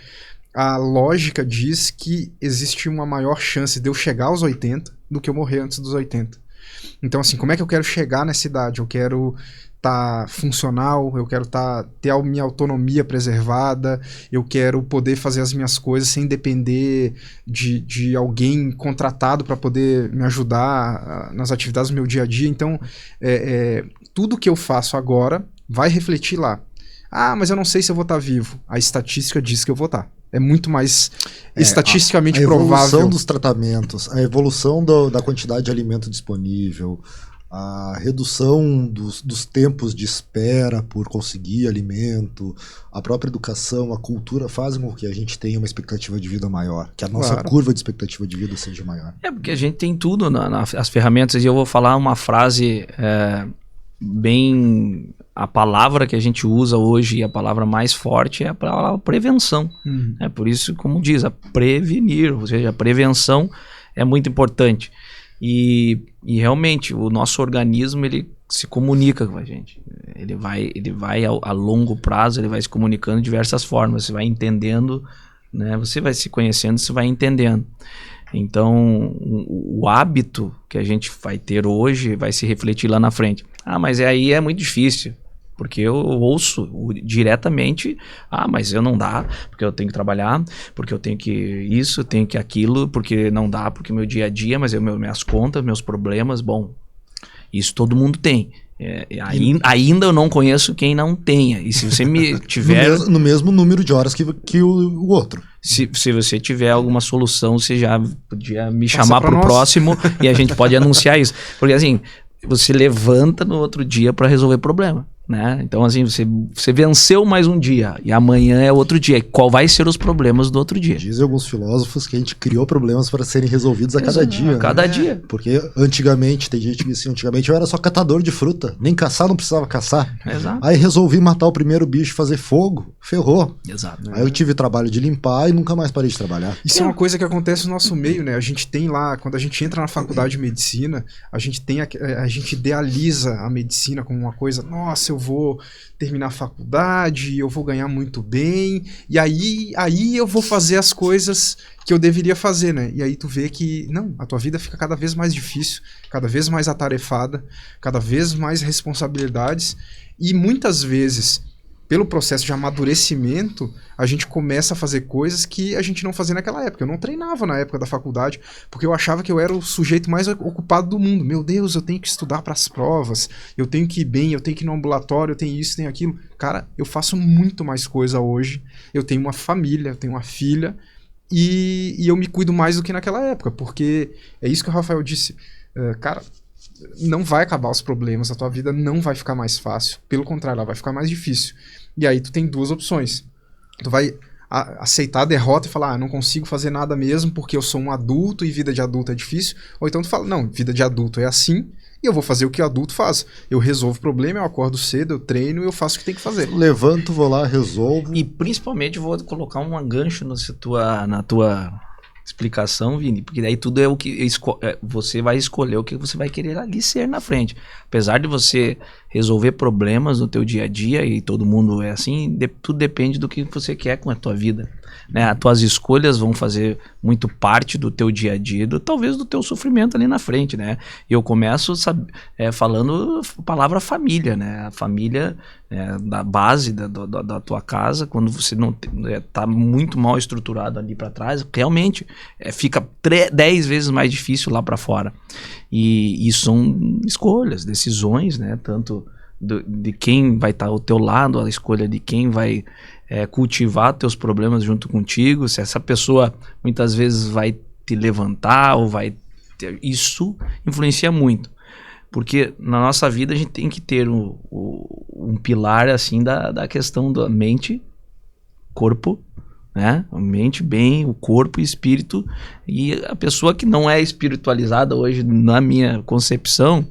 a lógica diz que existe uma maior chance de eu chegar aos 80 do que eu morrer antes dos 80. Então, assim, como é que eu quero chegar nessa idade? Eu quero estar funcional, eu quero ter a minha autonomia preservada, eu quero poder fazer as minhas coisas sem depender de alguém contratado para poder me ajudar nas atividades do meu dia a dia. Então, tudo que eu faço agora vai refletir lá. Ah, mas eu não sei se eu vou estar vivo. A estatística diz que eu vou estar. É muito mais estatisticamente provável. A evolução dos tratamentos, a evolução da quantidade de alimento disponível, a redução dos tempos de espera por conseguir alimento, a própria educação, a cultura fazem com que a gente tenha uma expectativa de vida maior, que a nossa curva de expectativa de vida seja maior. Porque a gente tem tudo as ferramentas, e eu vou falar uma frase bem... A palavra que a gente usa hoje, a palavra mais forte é a palavra prevenção. É por isso, como diz, a prevenir, ou seja, a prevenção é muito importante. E realmente o nosso organismo, ele se comunica com a gente. Ele vai a longo prazo, ele vai se comunicando de diversas formas. Você vai entendendo, né? Você vai se conhecendo, você vai entendendo. Então, o hábito que a gente vai ter hoje vai se refletir lá na frente. Ah, mas aí é muito difícil. Porque eu ouço diretamente, mas eu não dá, porque eu tenho que trabalhar, porque eu tenho que isso, eu tenho que aquilo, porque não dá, porque meu dia a dia, mas minhas contas, meus problemas, bom, isso todo mundo tem. Ainda eu não conheço quem não tenha. E se você me tiver... no mesmo número de horas que o outro. Se você tiver alguma solução, você já podia me chamar pro próximo e a gente pode anunciar isso. Porque assim, você levanta no outro dia para resolver problema. Né? Então assim, você venceu mais um dia e amanhã é outro dia. Qual vai ser os problemas do outro dia? Dizem alguns filósofos que a gente criou problemas para serem resolvidos a cada dia. A cada dia. Porque antigamente, tem gente que diz assim, antigamente eu era só catador de fruta, nem caçar não precisava caçar. Exato. Aí resolvi matar o primeiro bicho, fazer fogo, ferrou. Exato. Aí eu tive trabalho de limpar e nunca mais parei de trabalhar. Isso é uma coisa que acontece no nosso meio, né? A gente tem lá, quando a gente entra na faculdade de medicina, a gente idealiza a medicina como uma coisa, nossa, eu vou terminar a faculdade, eu vou ganhar muito bem, e aí eu vou fazer as coisas que eu deveria fazer, né? E aí tu vê que, não, a tua vida fica cada vez mais difícil, cada vez mais atarefada, cada vez mais responsabilidades, e muitas vezes, pelo processo de amadurecimento, a gente começa a fazer coisas que a gente não fazia naquela época. Eu não treinava na época da faculdade, porque eu achava que eu era o sujeito mais ocupado do mundo. Meu Deus, eu tenho que estudar para as provas, eu tenho que ir bem, eu tenho que ir no ambulatório, eu tenho isso, tenho aquilo. Cara, eu faço muito mais coisa hoje. Eu tenho uma família, eu tenho uma filha, e eu me cuido mais do que naquela época, porque é isso que o Rafael disse. Cara, não vai acabar os problemas, a tua vida não vai ficar mais fácil, pelo contrário, ela vai ficar mais difícil. E aí tu tem duas opções. Tu vai aceitar a derrota e falar, não consigo fazer nada mesmo porque eu sou um adulto e vida de adulto é difícil. Ou então tu fala, não, vida de adulto é assim e eu vou fazer o que o adulto faz. Eu resolvo o problema, eu acordo cedo, eu treino e eu faço o que tem que fazer. Levanto, vou lá, resolvo. E principalmente vou colocar um gancho na tua explicação, Vini, porque daí tudo é o que você vai escolher o que você vai querer ali ser na frente. Apesar de você resolver problemas no teu dia a dia, e todo mundo é assim, tudo depende do que você quer com a tua vida. né? As tuas escolhas vão fazer muito parte do teu dia a dia, talvez do teu sofrimento ali na frente, né? Eu começo falando a palavra família, né? A família da base da tua casa, quando você não tá muito mal estruturado ali para trás, realmente fica 10 vezes mais difícil lá para fora. E isso são escolhas, decisões, né? Tanto de quem vai estar ao teu lado, a escolha de quem vai cultivar teus problemas junto contigo, se essa pessoa muitas vezes vai te levantar ou isso influencia muito. Porque na nossa vida a gente tem que ter um pilar assim da questão da mente, corpo, né? A mente bem, o corpo e espírito. E a pessoa que não é espiritualizada hoje, na minha concepção,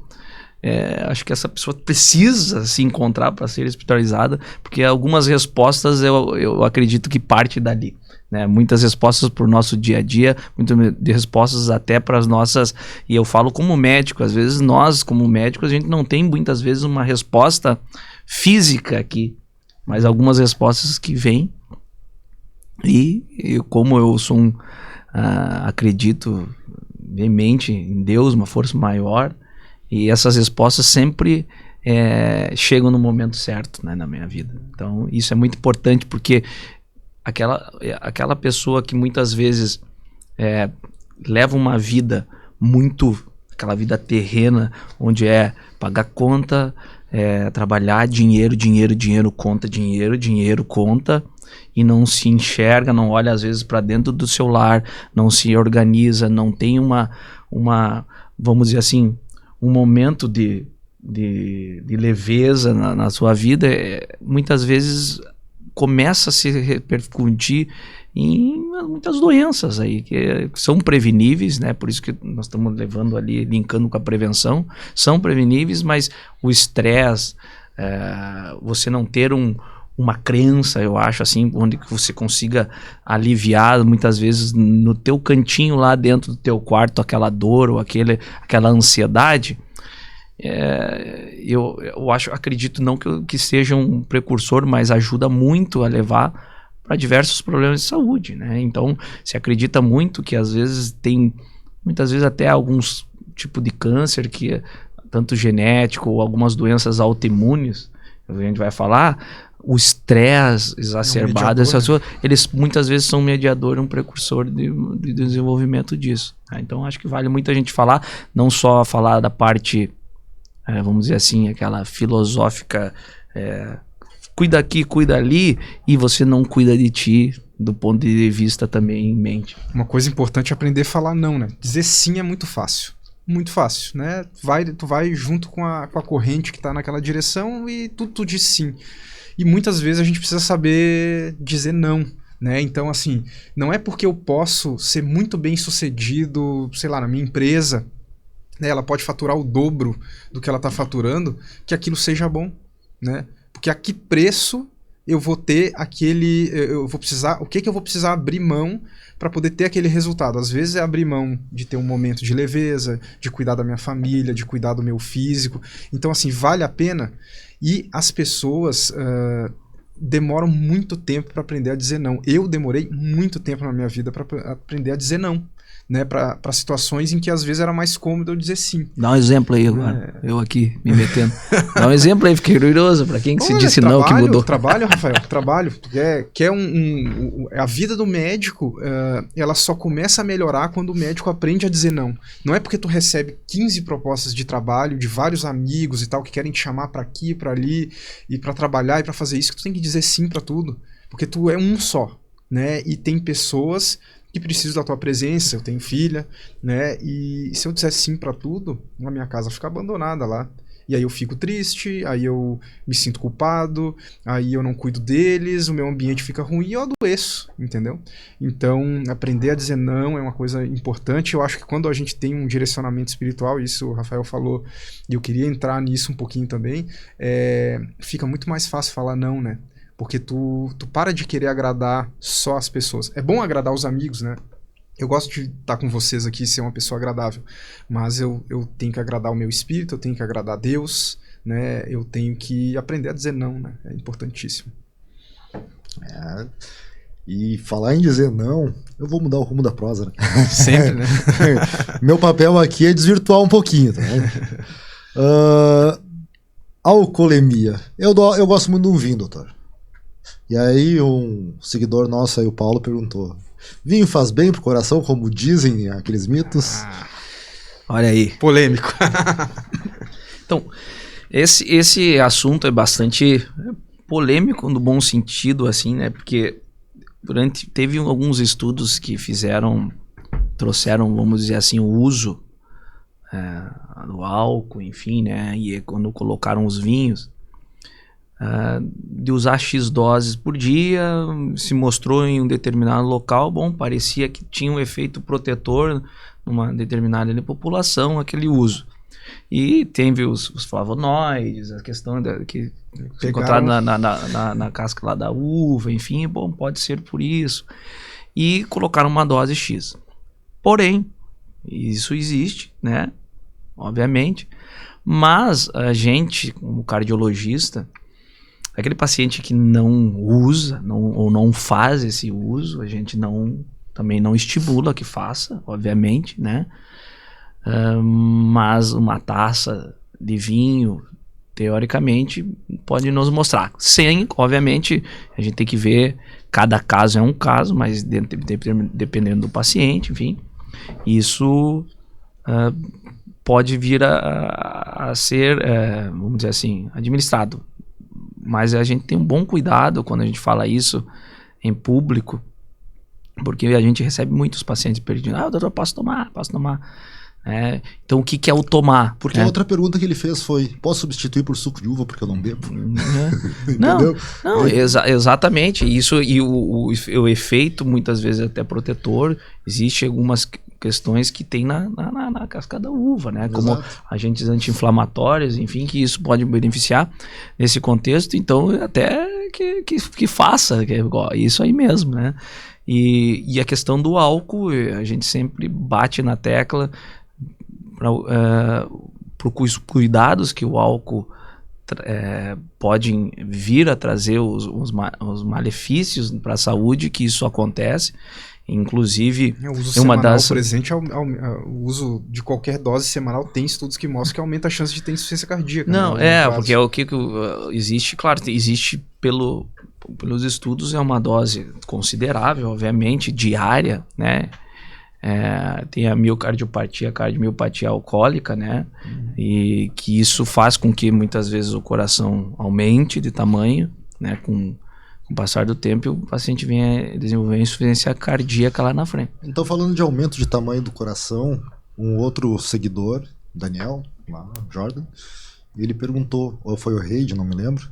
acho que essa pessoa precisa se encontrar para ser espiritualizada, porque algumas respostas eu acredito que parte dali. Né, muitas respostas para o nosso dia a dia, muitas respostas até para as nossas, e eu falo como médico, às vezes nós como médicos a gente não tem muitas vezes uma resposta física aqui, mas algumas respostas que vêm, e como eu sou acredito veemente em Deus, uma força maior, e essas respostas sempre chegam no momento certo, né, na minha vida. Então isso é muito importante, porque aquela pessoa que muitas vezes leva uma vida aquela vida terrena, onde pagar conta, trabalhar, dinheiro, conta, e não se enxerga, não olha às vezes para dentro do seu lar, não se organiza, não tem uma vamos dizer assim, um momento de leveza na sua vida, muitas vezes começa a se repercutir em muitas doenças aí, que são preveníveis, né? Por isso que nós estamos levando ali, linkando com a prevenção, são preveníveis, mas o estresse, você não ter uma crença, eu acho, assim, onde você consiga aliviar, muitas vezes, no teu cantinho lá dentro do teu quarto, aquela dor ou aquela ansiedade. Eu acredito não que seja um precursor, mas ajuda muito a levar para diversos problemas de saúde, né? Então se acredita muito que às vezes muitas vezes até alguns tipos de câncer, que tanto genético ou algumas doenças autoimunes, a gente vai falar, o estresse exacerbado, eles muitas vezes são mediador, um precursor de desenvolvimento disso, né? Então acho que vale muito a gente falar, não só falar da parte vamos dizer assim, aquela filosófica, cuida aqui, cuida ali, e você não cuida de ti, do ponto de vista também em mente. Uma coisa importante é aprender a falar não, né? Dizer sim é muito fácil, né? Tu vai junto com a corrente que tá naquela direção e tu diz sim. E muitas vezes a gente precisa saber dizer não, né? Então, assim, não é porque eu posso ser muito bem sucedido, sei lá, na minha empresa, né, ela pode faturar o dobro do que ela está faturando, que aquilo seja bom, né? Porque a que preço eu vou ter eu vou precisar, o que eu vou precisar abrir mão para poder ter aquele resultado? Às vezes é abrir mão de ter um momento de leveza, de cuidar da minha família, de cuidar do meu físico. Então, assim, vale a pena. E as pessoas demoram muito tempo para aprender a dizer não. Eu demorei muito tempo na minha vida para aprender a dizer não, né, para situações em que às vezes era mais cômodo eu dizer sim. Dá um exemplo aí agora, eu aqui me metendo. Dá um exemplo aí, fiquei curioso, para quem que se disse não que mudou. Trabalho, Rafael, trabalho. A vida do médico, ela só começa a melhorar quando o médico aprende a dizer não. Não é porque tu recebe 15 propostas de trabalho de vários amigos e tal, que querem te chamar para aqui, para ali, e para trabalhar e para fazer isso, que tu tem que dizer sim para tudo. Porque tu é um só, né? E tem pessoas que precisam da tua presença, eu tenho filha, né? E se eu disser sim para tudo, a minha casa fica abandonada lá. E aí eu fico triste, aí eu me sinto culpado, aí eu não cuido deles, o meu ambiente fica ruim e eu adoeço, entendeu? Então, aprender a dizer não é uma coisa importante. Eu acho que quando a gente tem um direcionamento espiritual, isso o Rafael falou, e eu queria entrar nisso um pouquinho também, fica muito mais fácil falar não, né? Porque tu para de querer agradar só as pessoas. É bom agradar os amigos, né? Eu gosto de estar com vocês aqui e ser uma pessoa agradável, mas eu tenho que agradar o meu espírito, eu tenho que agradar Deus, né? Eu tenho que aprender a dizer não, né? É importantíssimo. E falar em dizer não, eu vou mudar o rumo da prosa, né? Sempre, né? Meu papel aqui é desvirtuar um pouquinho, tá bom? Alcoolemia. Eu gosto muito de um vinho, doutor. E aí um seguidor nosso aí, o Paulo, perguntou: vinho faz bem pro coração, como dizem aqueles mitos? Olha aí. Polêmico. Então, esse assunto é bastante polêmico no bom sentido, assim, né? Porque teve alguns estudos que trouxeram, vamos dizer assim, o uso do álcool, enfim, né? E quando colocaram os vinhos, de usar X doses por dia, se mostrou em um determinado local, parecia que tinha um efeito protetor numa determinada população, aquele uso. E teve os flavonoides, a questão que foi encontrado na casca lá da uva, enfim, pode ser por isso. E colocaram uma dose X. Porém, isso existe, né? Obviamente. Mas a gente, como cardiologista, aquele paciente que não usa ou não faz esse uso, a gente também não estimula que faça, obviamente, né? Mas uma taça de vinho, teoricamente, pode nos mostrar. Obviamente, a gente tem que ver, cada caso é um caso, mas dependendo do paciente, enfim, isso pode vir a ser, vamos dizer assim, administrado. Mas a gente tem um bom cuidado quando a gente fala isso em público, porque a gente recebe muitos pacientes pedindo: doutor, posso tomar? Então, o que é o tomar? Porque a outra pergunta que ele fez foi: posso substituir por suco de uva porque eu não bebo? Não, exatamente. Isso, e o efeito, muitas vezes, até protetor, existe algumas questões que tem na casca da uva, né? Exato. Como agentes anti-inflamatórios, enfim, que isso pode beneficiar nesse contexto. Então, até que faça, que é isso aí mesmo, né? E a questão do álcool, a gente sempre bate na tecla para os cuidados que o álcool pode vir a trazer, os malefícios para a saúde, que isso acontece. Inclusive, o uso semanal, o uso de qualquer dose semanal tem estudos que mostram que aumenta a chance de ter insuficiência cardíaca. Não, porque é o que existe, claro, existe pelos estudos, é uma dose considerável, obviamente, diária, né? Tem a miocardiopatia, a cardiomiopatia alcoólica, né? E que isso faz com que muitas vezes o coração aumente de tamanho, né? Com o passar do tempo, o paciente venha desenvolver insuficiência cardíaca lá na frente. Então, falando de aumento de tamanho do coração, um outro seguidor, Daniel, lá, Jordan, ele perguntou, ou foi o Reid, não me lembro,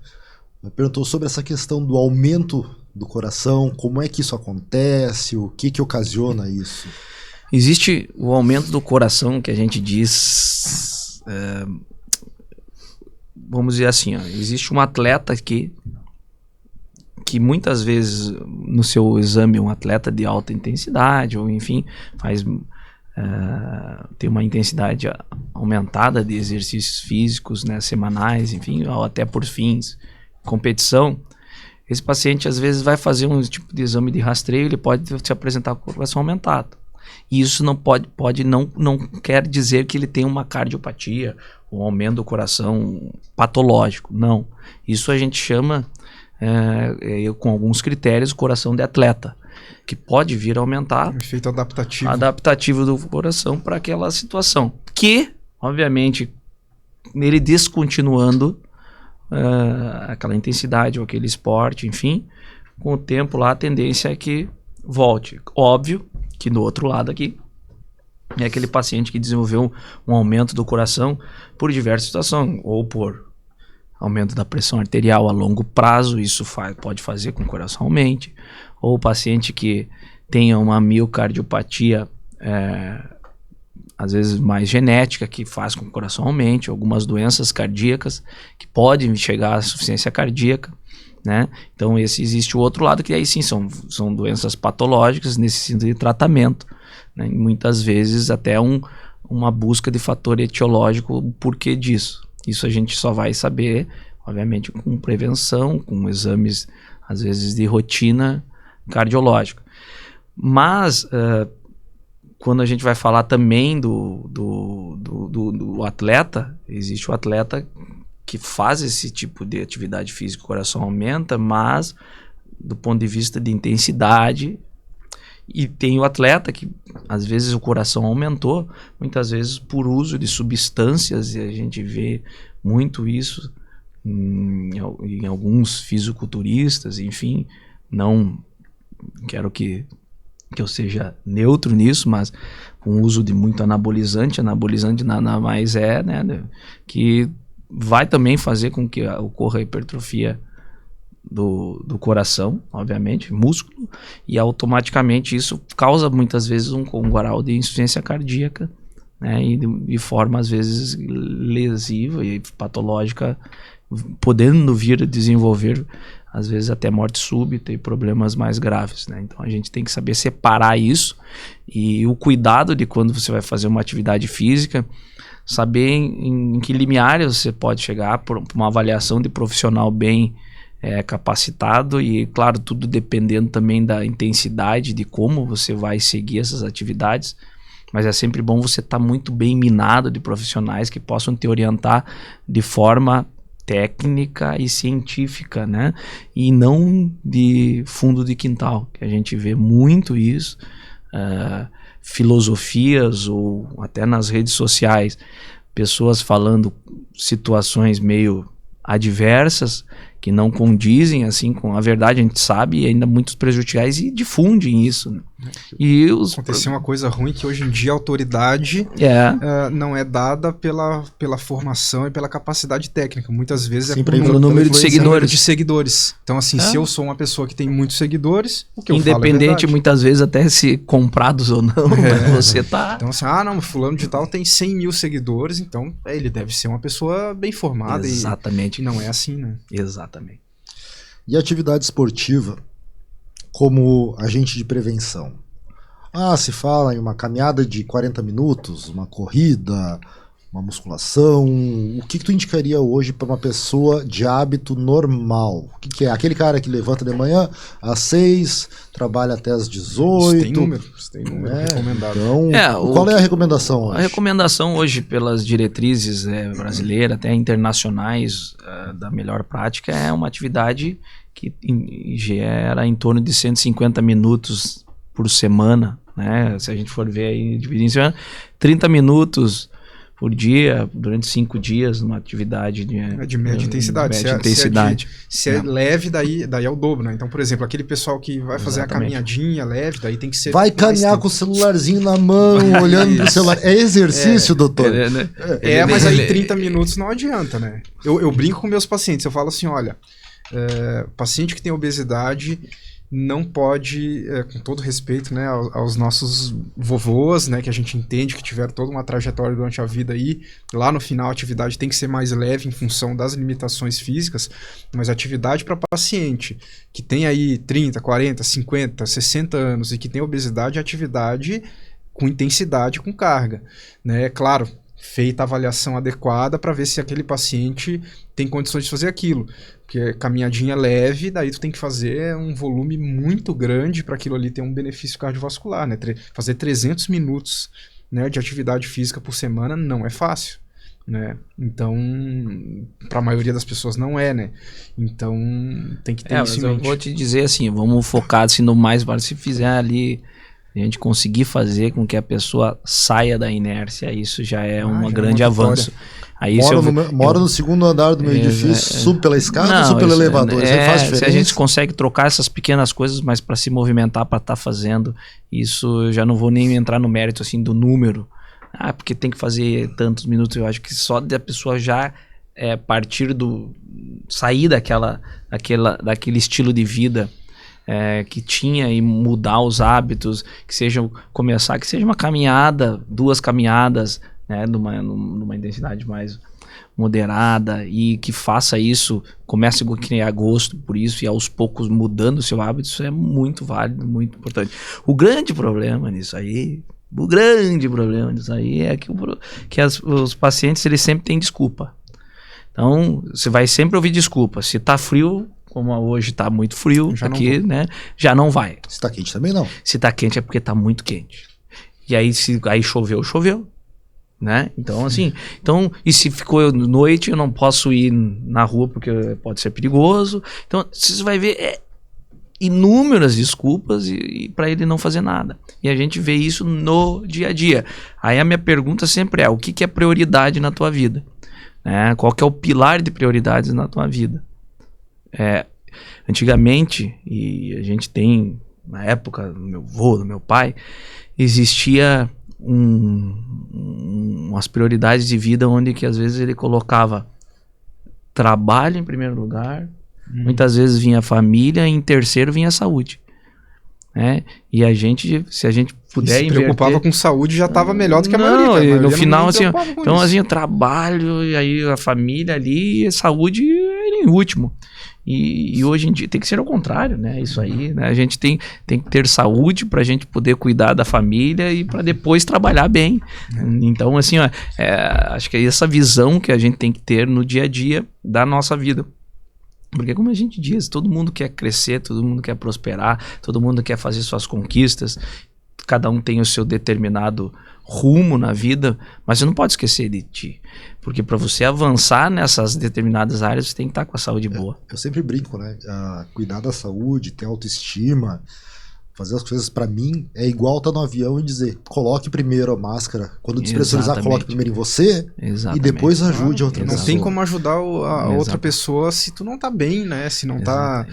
perguntou sobre essa questão do aumento do coração, como é que isso acontece, o que ocasiona isso? Existe o aumento do coração, que a gente diz, vamos dizer assim, existe um atleta que muitas vezes no seu exame, um atleta de alta intensidade, ou enfim, tem uma intensidade aumentada de exercícios físicos, né, semanais, enfim, ou até por fins competição. Esse paciente às vezes vai fazer um tipo de exame de rastreio, ele pode se apresentar com o coração aumentado. E isso não não quer dizer que ele tem uma cardiopatia, um aumento do coração patológico. Não. Isso a gente chama, com alguns critérios, coração de atleta, que pode vir a aumentar. Efeito adaptativo. Adaptativo do coração para aquela situação. Que, obviamente, ele descontinuando aquela intensidade ou aquele esporte, enfim, com o tempo lá a tendência é que volte. Óbvio que do outro lado aqui é aquele paciente que desenvolveu um aumento do coração por diversas situações, ou por aumento da pressão arterial a longo prazo, isso pode fazer com que o coração aumente, ou o paciente que tenha uma miocardiopatia às vezes mais genética, que faz com que o coração aumente, algumas doenças cardíacas que podem chegar à insuficiência cardíaca, né? Então existe o outro lado, que aí sim são doenças patológicas, necessitam de tratamento, né? E muitas vezes até uma busca de fator etiológico, o porquê disso. Isso a gente só vai saber, obviamente, com prevenção, com exames às vezes de rotina, cardiológica. Mas, quando a gente vai falar também do atleta, existe o atleta que faz esse tipo de atividade física, o coração aumenta, mas do ponto de vista de intensidade, e tem o atleta que às vezes o coração aumentou, muitas vezes por uso de substâncias, e a gente vê muito isso em alguns fisiculturistas, enfim, não quero que eu seja neutro nisso, mas com o uso de muito anabolizante nada mais que vai também fazer com que ocorra a hipertrofia do coração, obviamente, músculo, e automaticamente isso causa muitas vezes um grau de insuficiência cardíaca, né, e de forma às vezes lesiva e patológica, podendo vir a desenvolver às vezes até morte súbita e problemas mais graves, né? Então a gente tem que saber separar isso, e o cuidado de quando você vai fazer uma atividade física, saber em que limiares você pode chegar por uma avaliação de profissional bem capacitado, e claro, tudo dependendo também da intensidade, de como você vai seguir essas atividades, mas é sempre bom você estar muito bem minado de profissionais que possam te orientar de forma técnica e científica, né? E não de fundo de quintal, que a gente vê muito isso, filosofias ou até nas redes sociais, pessoas falando situações meio adversas, que não condizem assim com a verdade, a gente sabe, e ainda muitos prejudiciais, e difundem isso, né? E aconteceu uma coisa ruim, que hoje em dia a autoridade não é dada pela formação e pela capacidade técnica, muitas vezes pelo número de seguidores. Então assim, se eu sou uma pessoa que tem muitos seguidores, o que eu falo é independente muitas vezes até se comprados ou não, você tá... Então assim, não, fulano de tal tem 100 mil seguidores, então ele deve ser uma pessoa bem formada. Exatamente. E não é assim, né? Exatamente. E atividade esportiva como agente de prevenção? Se fala em uma caminhada de 40 minutos, uma corrida, uma musculação. O que tu indicaria hoje para uma pessoa de hábito normal? O que é? Aquele cara que levanta de manhã às 6, trabalha até às 18. Tem número recomendado. Então, qual é a recomendação hoje? A recomendação hoje, pelas diretrizes brasileiras, até internacionais, da melhor prática, é uma atividade que gera em torno de 150 minutos por semana, né? Se a gente for ver aí, dividir em semana, 30 minutos por dia, durante 5 dias, numa atividade de média intensidade. Se é leve, daí é o dobro, né? Então, por exemplo, aquele pessoal que vai fazer a caminhadinha leve, daí tem que ser... Vai caminhar com o celularzinho na mão, olhando pro celular. É exercício, doutor? Mas aí 30 minutos não adianta, né? Eu brinco com meus pacientes, eu falo assim, olha, paciente que tem obesidade não pode, com todo respeito, né, aos nossos vovôs, né, que a gente entende que tiveram toda uma trajetória durante a vida aí, lá no final a atividade tem que ser mais leve em função das limitações físicas, mas a atividade para paciente que tem aí 30, 40, 50, 60 anos e que tem obesidade, é atividade com intensidade, com carga, né, claro, feita a avaliação adequada para ver se aquele paciente tem condições de fazer aquilo. Porque caminhadinha leve, daí tu tem que fazer um volume muito grande para aquilo ali ter um benefício cardiovascular, né? Fazer 300 minutos, né, de atividade física por semana não é fácil, né? Então, para a maioria das pessoas não é, né? Então, tem que ter isso em mente. Eu vou te dizer assim, vamos focar assim, no mais, se fizer ali, a gente conseguir fazer com que a pessoa saia da inércia, isso já é um grande avanço. Aí mora no segundo andar do meu edifício, sube pela escada ou sube pelo elevador? Isso faz diferença? Se a gente consegue trocar essas pequenas coisas, mas para se movimentar, para estar fazendo, isso eu já não vou nem entrar no mérito assim, do número. Porque tem que fazer tantos minutos, eu acho que só da pessoa já partir sair daquele estilo de vida que tinha e mudar os hábitos, que seja uma caminhada, 2 caminhadas, né, numa intensidade mais moderada, e que faça isso, comece a criar gosto por isso e aos poucos mudando o seu hábito, isso é muito válido, muito importante. O grande problema nisso aí é que os pacientes eles sempre têm desculpa. Então, você vai sempre ouvir desculpa. Se tá frio, como hoje tá muito frio Já aqui, né? Já não vai. Se tá quente também não. Se tá quente é porque tá muito quente. E aí, aí choveu, né? Então, assim, e se ficou noite, eu não posso ir na rua porque pode ser perigoso. Então, você vai ver inúmeras desculpas e para ele não fazer nada. E a gente vê isso no dia a dia. Aí a minha pergunta sempre é, o que é prioridade na tua vida? Qual que é o pilar de prioridades na tua vida? Antigamente, e a gente tem, na época do meu avô, do meu pai, existia umas prioridades de vida onde que às vezes ele colocava trabalho em primeiro lugar, muitas vezes vinha a família, e em terceiro vinha a saúde. E a gente, se a gente puder se preocupava com saúde, já estava melhor do que a maioria. No final, assim, então assim, trabalho, e aí a família ali, e a saúde era em último. E hoje em dia tem que ser ao contrário, né? Isso aí, né? A gente tem que ter saúde para a gente poder cuidar da família e para depois trabalhar bem. Então, assim, acho que é essa visão que a gente tem que ter no dia a dia da nossa vida. Porque como a gente diz, todo mundo quer crescer, todo mundo quer prosperar, todo mundo quer fazer suas conquistas, cada um tem o seu determinado rumo na vida, mas você não pode esquecer de ti. Porque para você avançar nessas determinadas áreas, você tem que estar com a saúde boa. Eu sempre brinco, né? Cuidar da saúde, ter autoestima, fazer as coisas pra mim é igual estar no avião e dizer, coloque primeiro a máscara. Quando despressurizar, coloque primeiro em você. Exatamente. E depois ajude a outra pessoa. Não tem como ajudar a outra pessoa se tu não tá bem, né? Se não tá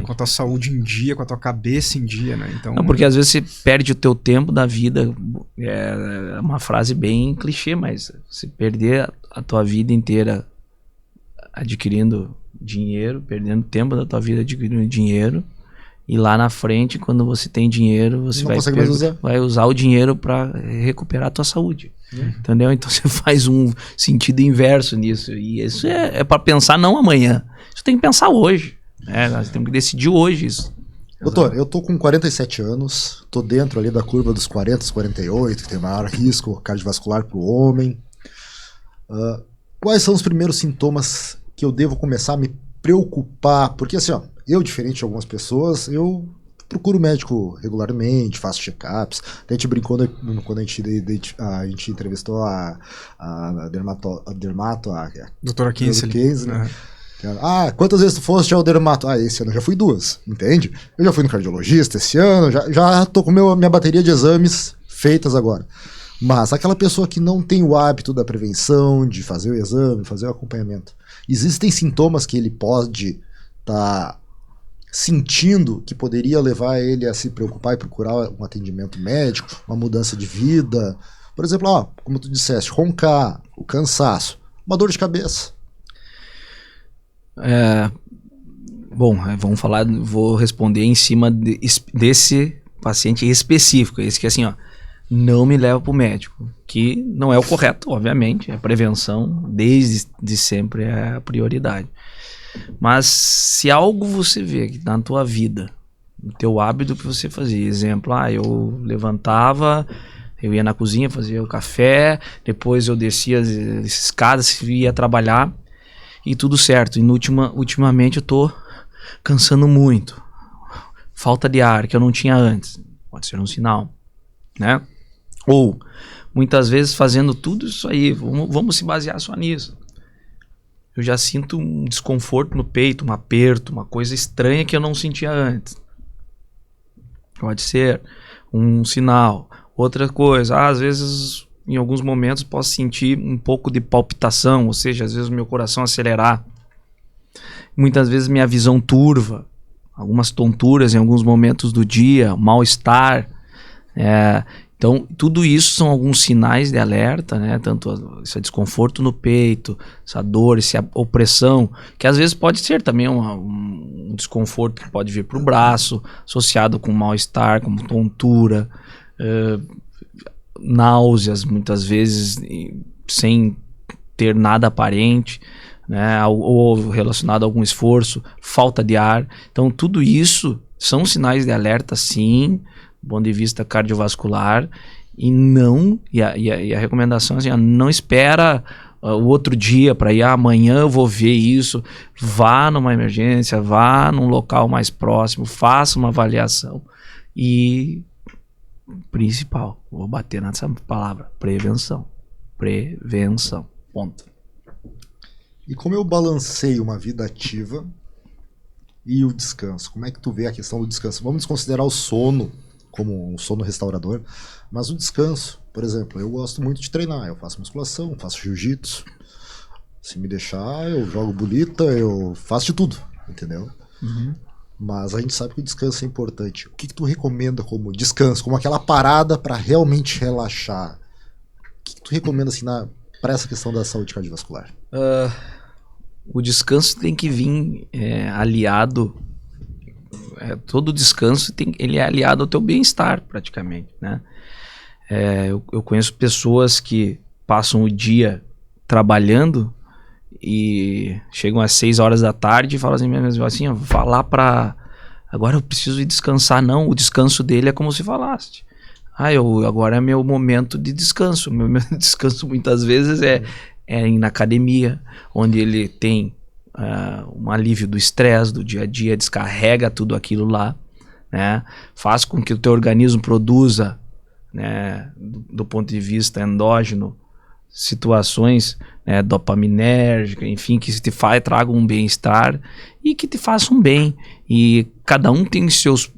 com a tua saúde em dia, com a tua cabeça em dia, né? Então, não, porque às vezes você perde o teu tempo da vida. É uma frase bem clichê, mas se perder a tua vida inteira adquirindo dinheiro, perdendo tempo da tua vida adquirindo dinheiro, e lá na frente, quando você tem dinheiro, você vai usar o dinheiro para recuperar a tua saúde. Entendeu? Então você faz um sentido inverso nisso. E isso é para pensar não amanhã. Isso tem que pensar hoje. Nós temos que decidir hoje isso. Doutor, eu tô com 47 anos, tô dentro ali da curva dos 40, 48, que tem maior risco cardiovascular para o homem. Quais são os primeiros sintomas que eu devo começar a me preocupar? Porque assim, eu, diferente de algumas pessoas, eu procuro médico regularmente, faço check-ups. A gente brincou quando a gente entrevistou a dermato, a doutora Kinsley, né? Quantas vezes tu foste ao dermato? Esse ano eu já fui 2, entende? Eu já fui no cardiologista esse ano, já tô com minha bateria de exames feitas agora. Mas aquela pessoa que não tem o hábito da prevenção, de fazer o exame, fazer o acompanhamento, existem sintomas que ele pode estar sentindo que poderia levar ele a se preocupar e procurar um atendimento médico, uma mudança de vida? Por exemplo, como tu disseste, roncar, o cansaço, uma dor de cabeça. Bom, vou responder em cima desse paciente específico, esse que assim, não me leva para o médico, que não é o correto, obviamente, a prevenção desde sempre é a prioridade. Mas se algo você vê que na tua vida, no teu hábito que você fazia, exemplo, eu levantava, eu ia na cozinha, fazia o café, depois eu descia as escadas, ia trabalhar e tudo certo. E ultimamente eu tô cansando muito, falta de ar que eu não tinha antes, pode ser um sinal, né? Ou muitas vezes fazendo tudo isso aí, vamos se basear só nisso. Eu já sinto um desconforto no peito, um aperto, uma coisa estranha que eu não sentia antes. Pode ser um sinal. Outra coisa, às vezes, em alguns momentos, posso sentir um pouco de palpitação, ou seja, às vezes o meu coração acelerar. Muitas vezes minha visão turva, algumas tonturas em alguns momentos do dia, mal-estar. Então, tudo isso são alguns sinais de alerta, né? Tanto esse desconforto no peito, essa dor, essa opressão, que às vezes pode ser também um desconforto que pode vir para o braço, associado com mal-estar, como tontura, náuseas, muitas vezes, sem ter nada aparente, né? Ou relacionado a algum esforço, falta de ar. Então, tudo isso são sinais de alerta, sim, do ponto de vista cardiovascular, e a recomendação assim, não espera o outro dia para ir, amanhã eu vou ver isso. Vá numa emergência, vá num local mais próximo, faça uma avaliação. E principal, vou bater nessa palavra, prevenção. Prevenção, ponto. E como eu balanceio uma vida ativa e o descanso? Como é que tu vê a questão do descanso? Vamos desconsiderar o sono como um sono restaurador, mas o descanso, por exemplo, eu gosto muito de treinar, eu faço musculação, faço jiu-jitsu, se me deixar eu jogo bolita, eu faço de tudo, entendeu? Uhum. Mas a gente sabe que o descanso é importante. O que tu recomenda como descanso, como aquela parada para realmente relaxar? O que tu recomenda assim para essa questão da saúde cardiovascular? O descanso tem que vir aliado. Todo descanso ele é aliado ao teu bem-estar, praticamente, né? Eu conheço pessoas que passam o dia trabalhando e chegam às 6 horas da tarde e falam assim, vá lá pra... Agora eu preciso ir descansar. Não, o descanso dele é como se falaste. Agora é meu momento de descanso. Meu descanso muitas vezes é ir na academia, onde ele tem um alívio do estresse do dia a dia, descarrega tudo aquilo lá, né? Faz com que o teu organismo produza, né, do ponto de vista endógeno, situações, né, dopaminérgicas, enfim, que te tragam um bem-estar e que te façam bem. E cada um tem seus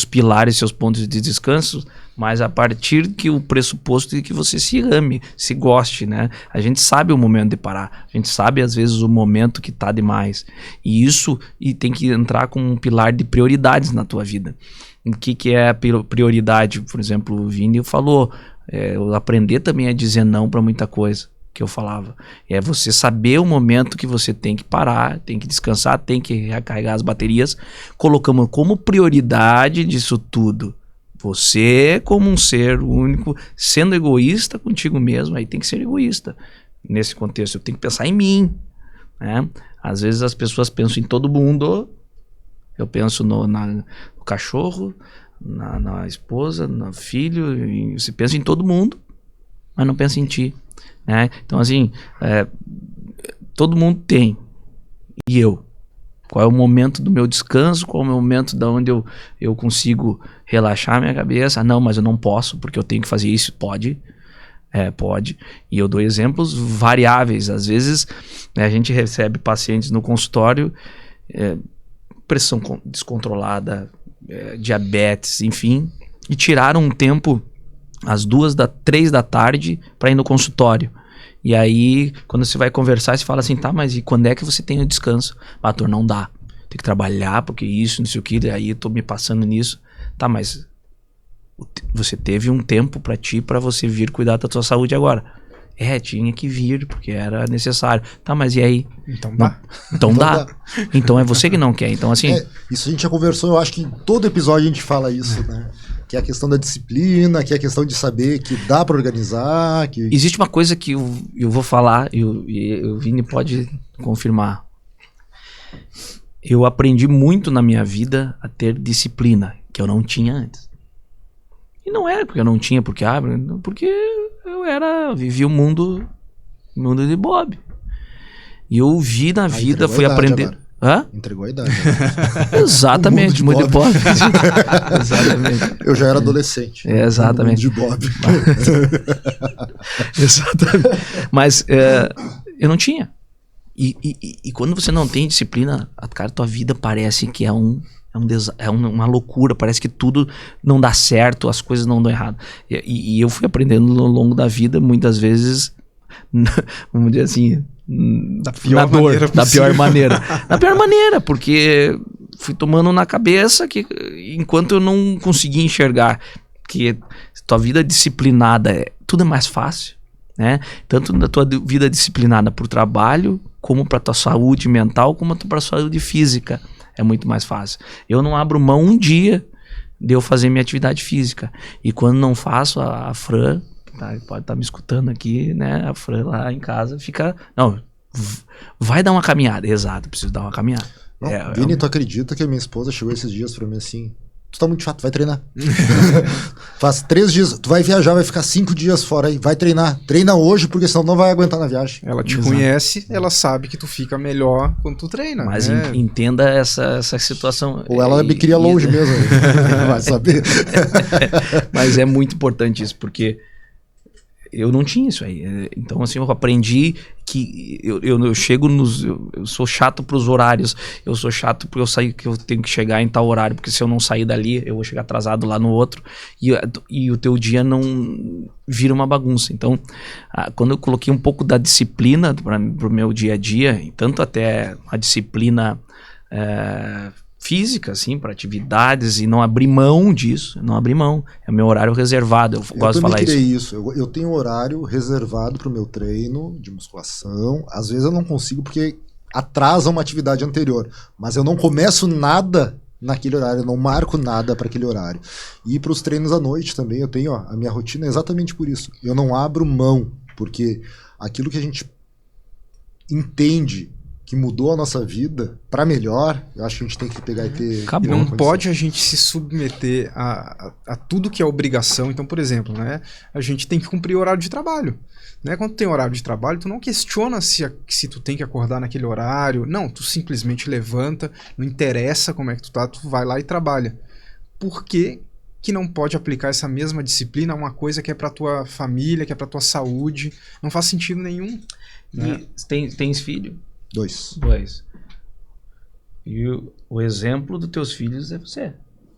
pilares, seus pontos de descanso, mas a partir que o pressuposto de que você se ame, se goste, né? A gente sabe o momento de parar, a gente sabe às vezes o momento que tá demais, e tem que entrar com um pilar de prioridades na tua vida. O que é a prioridade? Por exemplo, o Vini falou, eu aprender também a dizer não para muita coisa que eu falava. É você saber o momento que você tem que parar, tem que descansar, tem que recarregar as baterias. Colocamos como prioridade disso tudo você como um ser único, sendo egoísta contigo mesmo. Aí tem que ser egoísta. Nesse contexto, eu tenho que pensar em mim, né? Às vezes as pessoas pensam em todo mundo. Eu penso no cachorro, na esposa, no filho. Você pensa em todo mundo, mas não pensa em ti, né? Então assim, todo mundo tem. E eu? Qual é o momento do meu descanso? Qual é o momento da onde eu consigo relaxar a minha cabeça? Não, mas eu não posso, porque eu tenho que fazer isso. Pode. Pode. E eu dou exemplos variáveis. Às vezes, a gente recebe pacientes no consultório, pressão descontrolada, diabetes, enfim, e tiraram um tempo às 3 da tarde para ir no consultório. E aí, quando você vai conversar, você fala assim, tá, mas e quando é que você tem o descanso? Doutor, não dá. Tem que trabalhar, porque isso, não sei o que, daí eu tô me passando nisso. Tá, mas você teve um tempo pra ti, pra você vir cuidar da tua saúde agora. Tinha que vir, porque era necessário. Tá, mas e aí? Então dá. Então dá. Então é você que não quer. Então assim... isso a gente já conversou, eu acho que em todo episódio a gente fala isso, né? Que é a questão da disciplina, que é a questão de saber que dá para organizar. Existe uma coisa que eu vou falar, e o Vini pode confirmar. Eu aprendi muito na minha vida a ter disciplina, que eu não tinha antes. E não era porque eu não tinha, porque eu vivia o mundo de Bob. E eu vi na vida, fui aprender... Agora. Hã? Entregou a idade. Exatamente, mundo de Bob. Exatamente. Eu já era adolescente. Exatamente. Mundo de Bob. Exatamente. Mas eu não tinha. E quando você não tem disciplina, cara, tua vida parece que é uma loucura, parece que tudo não dá certo, as coisas não dão errado. E eu fui aprendendo ao longo da vida, muitas vezes, vamos dizer assim, da pior maneira. Da pior maneira, porque fui tomando na cabeça que enquanto eu não conseguia enxergar que tua vida disciplinada, tudo é mais fácil, né? Tanto na tua vida disciplinada por trabalho, como para tua saúde mental, como para saúde física. É muito mais fácil. Eu não abro mão um dia de eu fazer minha atividade física. E quando não faço, a Fran, pode estar me escutando aqui, né? A Fran lá em casa fica... Não, vai dar uma caminhada. Exato, preciso dar uma caminhada. Vini, tu acredita que a minha esposa chegou esses dias pra mim assim... tu tá muito chato, vai treinar. Faz 3 dias, tu vai viajar, vai ficar 5 dias fora aí, vai treinar. Treina hoje, porque senão não vai aguentar na viagem. Ela te conhece, ela sabe que tu fica melhor quando tu treina. Mas entenda essa situação. Ou ela me cria longe mesmo, vai saber. Mas é muito importante isso, porque eu não tinha isso aí. Então, assim, eu aprendi que eu chego nos... Eu sou chato pros horários. Eu sou chato porque eu saio que eu tenho que chegar em tal horário, porque se eu não sair dali, eu vou chegar atrasado lá no outro. E o teu dia não vira uma bagunça. Então, quando eu coloquei um pouco da disciplina pro meu dia a dia, tanto até a disciplina física, assim, para atividades, e não abrir mão disso, não abrir mão. É o meu horário reservado, eu gosto de falar isso. Eu tenho um horário reservado para o meu treino de musculação. Às vezes eu não consigo porque atrasa uma atividade anterior, mas eu não começo nada naquele horário, eu não marco nada para aquele horário. E para os treinos à noite também, eu tenho a minha rotina é exatamente por isso. Eu não abro mão, porque aquilo que a gente entende que mudou a nossa vida para melhor, eu acho que a gente tem que pegar e ter... E não pode a gente se submeter a tudo que é obrigação. Então, por exemplo, né, a gente tem que cumprir o horário de trabalho. Né? Quando tu tem horário de trabalho, tu não questiona se tu tem que acordar naquele horário. Não, tu simplesmente levanta, não interessa como é que tu tá, tu vai lá e trabalha. Por que não pode aplicar essa mesma disciplina a uma coisa que é pra tua família, que é pra tua saúde? Não faz sentido nenhum. Né? Tens filho? 2. E o exemplo dos teus filhos é você.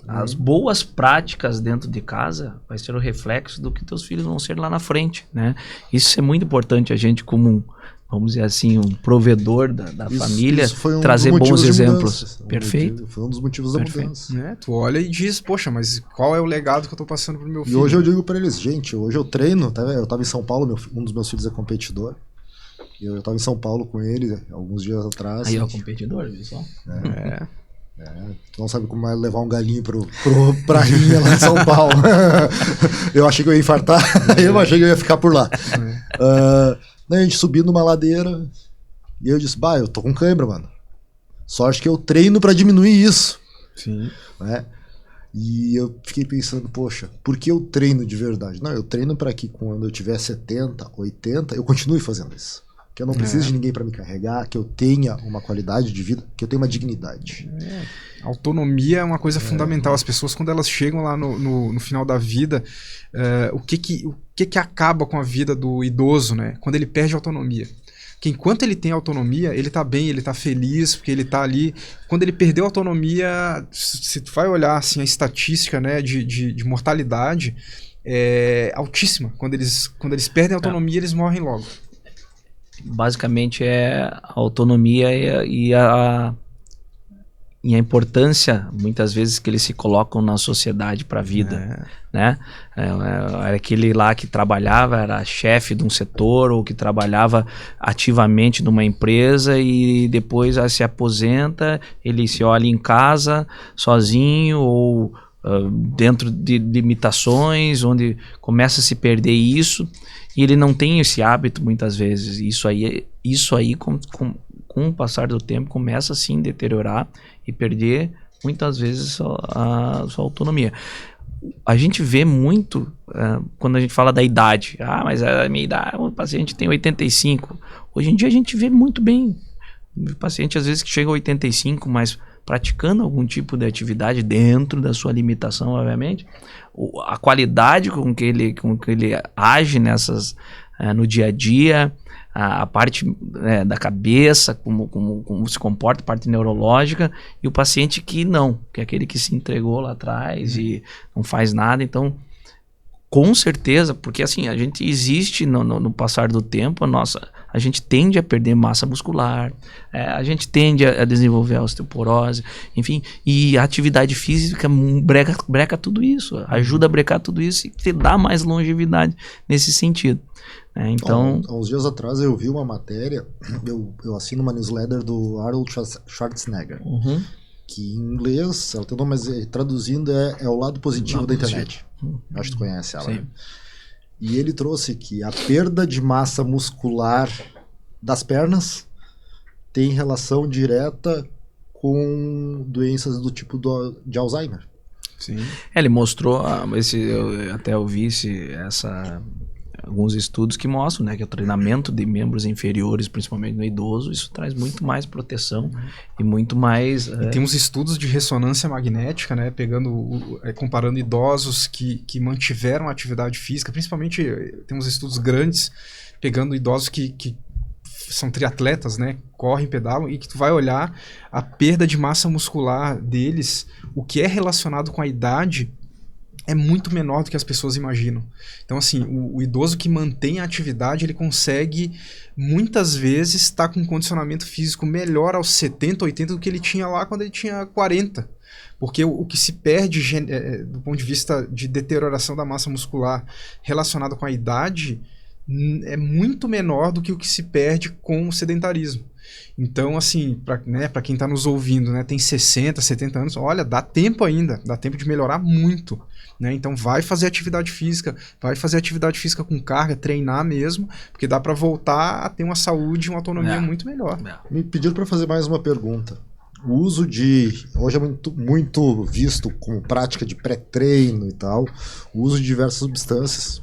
As boas práticas dentro de casa vai ser o reflexo do que teus filhos vão ser lá na frente, né? Isso é muito importante, a gente como vamos dizer assim, um provedor da família, trazer bons exemplos. Perfeito. Foi um dos motivos da mudança. Tu olha e diz, poxa, mas qual é o legado que eu tô passando pro meu filho? E hoje eu digo para eles, gente, hoje eu treino, tá? Eu tava em São Paulo, um dos meus filhos é competidor. Eu estava em São Paulo com ele alguns dias atrás. Aí é o competidor, viu só? Tu não sabe como é levar um galinho pra rinha lá em São Paulo. Eu achei que eu ia infartar, eu achei que eu ia ficar por lá. A gente subiu numa ladeira e eu disse, eu tô com cãibra, mano. Sorte que eu treino pra diminuir isso. Sim. Né? E eu fiquei pensando, poxa, por que eu treino de verdade? Não, eu treino para que quando eu tiver 70, 80, eu continue fazendo isso. Que eu não preciso de ninguém para me carregar, que eu tenha uma qualidade de vida, que eu tenha uma dignidade. Autonomia é uma coisa fundamental. As pessoas, quando elas chegam lá no final da vida, o que acaba com a vida do idoso, né? Quando ele perde a autonomia. Que enquanto ele tem autonomia, ele tá bem, ele tá feliz, porque ele tá ali. Quando ele perdeu a autonomia, se tu vai olhar assim, a estatística, né, de mortalidade, é altíssima. Quando eles perdem a autonomia, eles morrem logo. Basicamente é a autonomia e a importância, muitas vezes, que eles se colocam na sociedade para a vida, né? Era aquele lá que trabalhava, era chefe de um setor ou que trabalhava ativamente numa empresa e depois se aposenta, ele se olha em casa sozinho ou dentro de limitações, onde começa a se perder isso e ele não tem esse hábito muitas vezes. Isso aí com o passar do tempo começa assim a deteriorar e perder muitas vezes a sua autonomia. A gente vê muito quando a gente fala da idade. Mas a minha idade, o paciente tem 85. Hoje em dia a gente vê muito bem o paciente às vezes que chega a 85, mas praticando algum tipo de atividade dentro da sua limitação, obviamente, a qualidade com que ele age no dia a dia, a parte da cabeça, como se comporta, a parte neurológica, e o paciente que é aquele que se entregou lá atrás e não faz nada. Então, com certeza, porque assim, a gente existe no passar do tempo, a gente tende a perder massa muscular, a gente tende a desenvolver a osteoporose, enfim, e a atividade física breca tudo isso, ajuda a brecar tudo isso e te dá mais longevidade nesse sentido. Então, há uns dias atrás eu vi uma matéria, eu assino uma newsletter do Arnold Schwarzenegger, que em inglês, ela tem nome, mas traduzindo é o lado positivo da internet. Acho que tu conhece ela. Sim. Né? E ele trouxe que a perda de massa muscular das pernas tem relação direta com doenças do tipo de Alzheimer. Sim. Ele mostrou, eu até ouvi alguns estudos que mostram, né, que o treinamento de membros inferiores, principalmente no idoso, isso traz muito mais proteção e muito mais... E tem uns estudos de ressonância magnética, né, comparando idosos que mantiveram a atividade física, principalmente tem uns estudos grandes, pegando idosos que são triatletas, né, correm, pedalam, e que tu vai olhar a perda de massa muscular deles, o que é relacionado com a idade, é muito menor do que as pessoas imaginam. Então, assim, o idoso que mantém a atividade, ele consegue, muitas vezes, estar com um condicionamento físico melhor aos 70, 80 do que ele tinha lá quando ele tinha 40. Porque o que se perde do ponto de vista de deterioração da massa muscular relacionado com a idade é muito menor do que o que se perde com o sedentarismo. Então, assim, para quem está nos ouvindo, né, tem 60, 70 anos, olha, dá tempo ainda, dá tempo de melhorar muito. Né? Então vai fazer atividade física com carga, treinar mesmo, porque dá para voltar a ter uma saúde e uma autonomia muito melhor. Me pediram para fazer mais uma pergunta. O uso hoje é muito visto como prática de pré-treino e tal, o uso de diversas substâncias.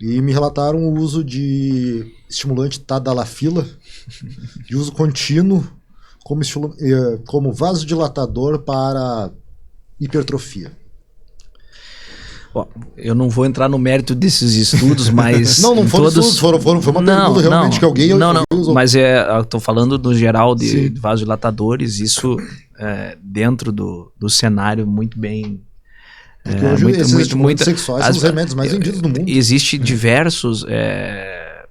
E me relataram o uso de estimulante tadalafila, de uso contínuo, como vasodilatador para hipertrofia. Bom, eu não vou entrar no mérito desses estudos, mas... não foram estudos, foi uma pergunta realmente que alguém usou. Mas eu estou falando no geral de vasodilatadores, isso dentro do cenário muito bem... Porque hoje esses estimulantes sexuais são os remédios mais vendidos do mundo. Existem diversos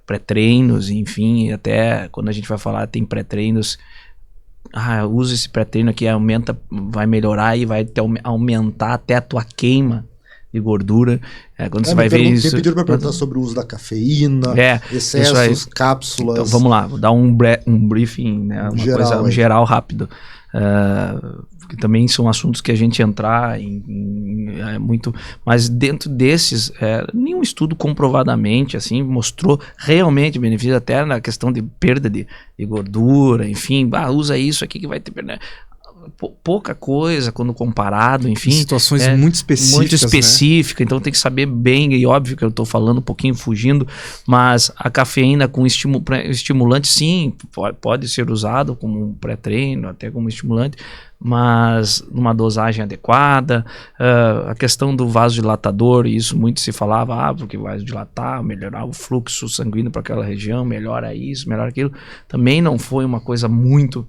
pré-treinos, enfim, até quando a gente vai falar, tem pré-treinos... usa esse pré-treino aqui, vai melhorar e vai aumentar até a tua queima de gordura. Quando você vai ver isso... Me pediram para perguntar sobre o uso da cafeína, excessos, cápsulas... Então vamos lá, vou dar um briefing, né, um geral rápido. Que também são assuntos que a gente entrar muito... Mas dentro desses, nenhum estudo comprovadamente assim, mostrou realmente benefício, até na questão de perda de gordura, enfim, usa isso aqui que vai ter perda... Pouca coisa quando comparado, enfim. Situações muito específicas. Muito específica, né? Então tem que saber bem, e óbvio que eu estou falando um pouquinho fugindo, mas a cafeína com estimulante, sim, pode ser usado como um pré-treino, até como estimulante, mas numa dosagem adequada. A questão do vasodilatador, isso muito se falava, porque vai dilatar, melhorar o fluxo sanguíneo para aquela região, melhora isso, melhora aquilo. Também não foi uma coisa muito...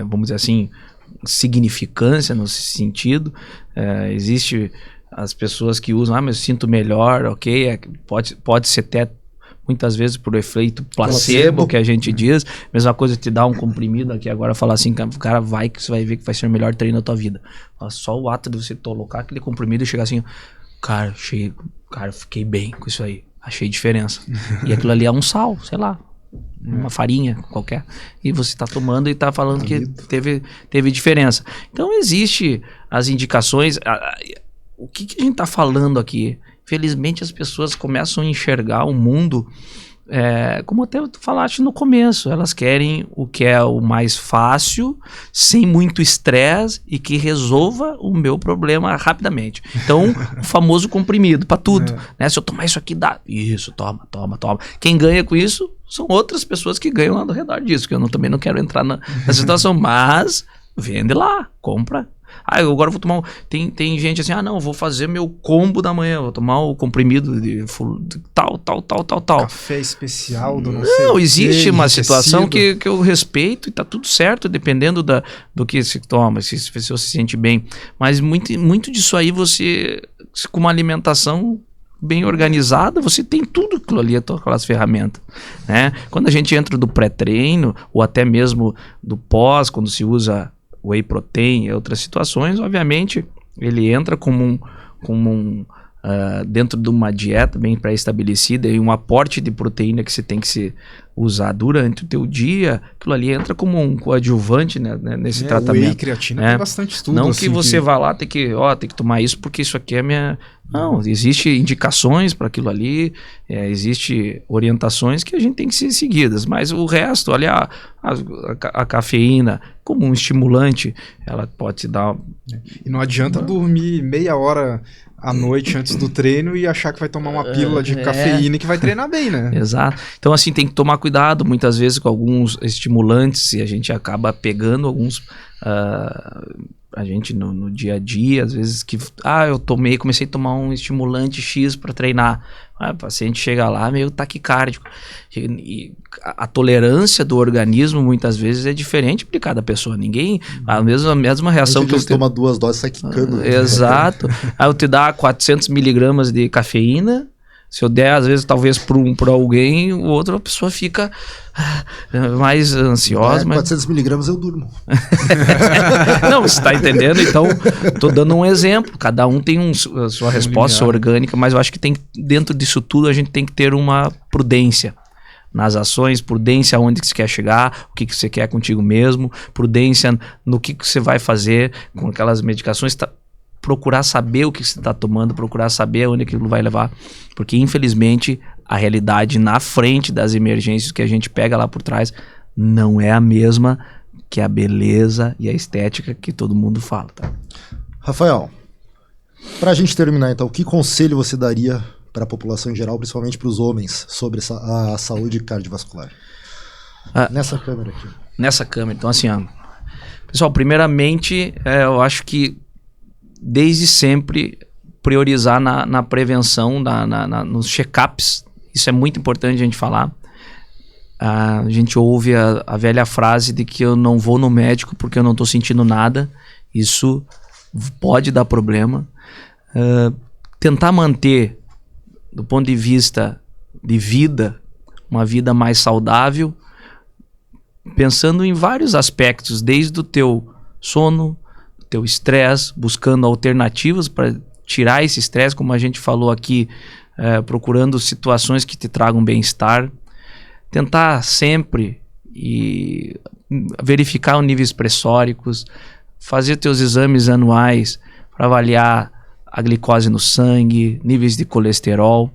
vamos dizer assim, significância nesse sentido. Existe as pessoas que usam, mas eu sinto melhor, ok, pode ser até muitas vezes por efeito placebo, que a gente diz. Mesma coisa, te dar um comprimido aqui agora, falar assim, cara, que você vai ver que vai ser o melhor treino da tua vida. Só o ato de você colocar aquele comprimido e chegar assim, cara, fiquei bem com isso aí, achei diferença. E aquilo ali é um sal, sei lá, uma farinha qualquer, e você está tomando e está falando que teve diferença. Então existe as indicações. O que a gente está falando aqui? Felizmente as pessoas começam a enxergar o mundo, como até tu falaste no começo, elas querem o que é o mais fácil, sem muito estresse e que resolva o meu problema rapidamente. Então, o famoso comprimido para tudo, né? Se eu tomar isso aqui, dá. Isso, toma. Quem ganha com isso são outras pessoas que ganham ao redor disso, que eu também não quero entrar na situação, mas vende lá, compra. Agora eu vou tomar... Tem gente assim, não, vou fazer meu combo da manhã, vou tomar o comprimido de tal. Café especial do não existe uma situação que eu respeito e tá tudo certo, dependendo do que se toma, se você se sente bem. Mas muito disso aí, você, com uma alimentação bem organizada, você tem tudo aquilo ali, aquelas ferramentas, né? Quando a gente entra do pré-treino, ou até mesmo do pós, quando se usa whey protein e outras situações, obviamente ele entra como dentro de uma dieta bem pré-estabelecida e um aporte de proteína que você tem que se usar durante o teu dia, aquilo ali entra como um coadjuvante, né, nesse tratamento. Whey, creatina, tem bastante estudo. Não assim, que você vá lá, tem que tomar isso porque isso aqui é minha... Não, existem indicações para aquilo ali, existem orientações que a gente tem que ser seguidas, mas o resto, olha, a cafeína como um estimulante, ela pode te dar... E não adianta dormir meia hora à noite antes do treino e achar que vai tomar uma pílula de cafeína e que vai treinar bem, né? Exato. Então, assim, tem que tomar cuidado muitas vezes com alguns estimulantes e a gente acaba pegando alguns... a gente no dia a dia, às vezes que... eu comecei a tomar um estimulante X para treinar. O paciente chega lá meio taquicárdico. E a tolerância do organismo muitas vezes é diferente de cada pessoa. Ninguém... A mesma reação que eu toma 2 doses, sai quicando. Exato. Aí eu te dar 400 miligramas de cafeína. Se eu der, às vezes, talvez para alguém, outra pessoa fica mais ansiosa. 400 miligramas eu durmo. Não, você está entendendo? Então, estou dando um exemplo. Cada um tem a sua resposta orgânica, mas eu acho que dentro disso tudo a gente tem que ter uma prudência nas ações, prudência aonde que você quer chegar, o que você quer contigo mesmo, prudência no que você vai fazer com aquelas medicações. Procurar saber o que você está tomando, procurar saber onde aquilo vai levar, porque infelizmente a realidade na frente das emergências que a gente pega lá por trás não é a mesma que a beleza e a estética que todo mundo fala, tá? Rafael, para a gente terminar então, que conselho você daria para a população em geral, principalmente para os homens, sobre a saúde cardiovascular? Nessa câmera aqui. Nessa câmera, então assim, pessoal, primeiramente, eu acho que desde sempre priorizar na prevenção, nos check-ups. Isso é muito importante a gente falar. A gente ouve a velha frase de que eu não vou no médico porque eu não estou sentindo nada. Isso pode dar problema. Tentar manter, do ponto de vista de vida, uma vida mais saudável, pensando em vários aspectos, desde o teu sono, teu estresse, buscando alternativas para tirar esse estresse, como a gente falou aqui, procurando situações que te tragam bem-estar, tentar sempre verificar os níveis pressóricos, fazer teus exames anuais para avaliar a glicose no sangue, níveis de colesterol,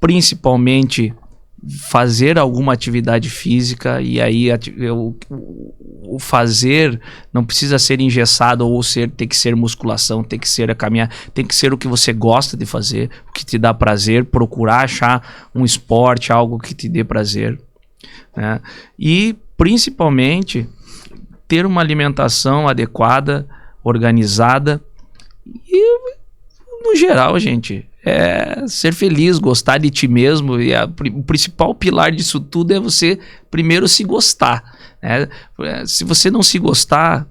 principalmente fazer alguma atividade física, e aí o fazer não precisa ser engessado ou ter que ser musculação, tem que ser a caminhar, tem que ser o que você gosta de fazer, o que te dá prazer, procurar achar um esporte, algo que te dê prazer, né? E principalmente ter uma alimentação adequada, organizada e no geral, gente, ser feliz, gostar de ti mesmo, e o principal pilar disso tudo é você primeiro se gostar, né? Se você não se gostar,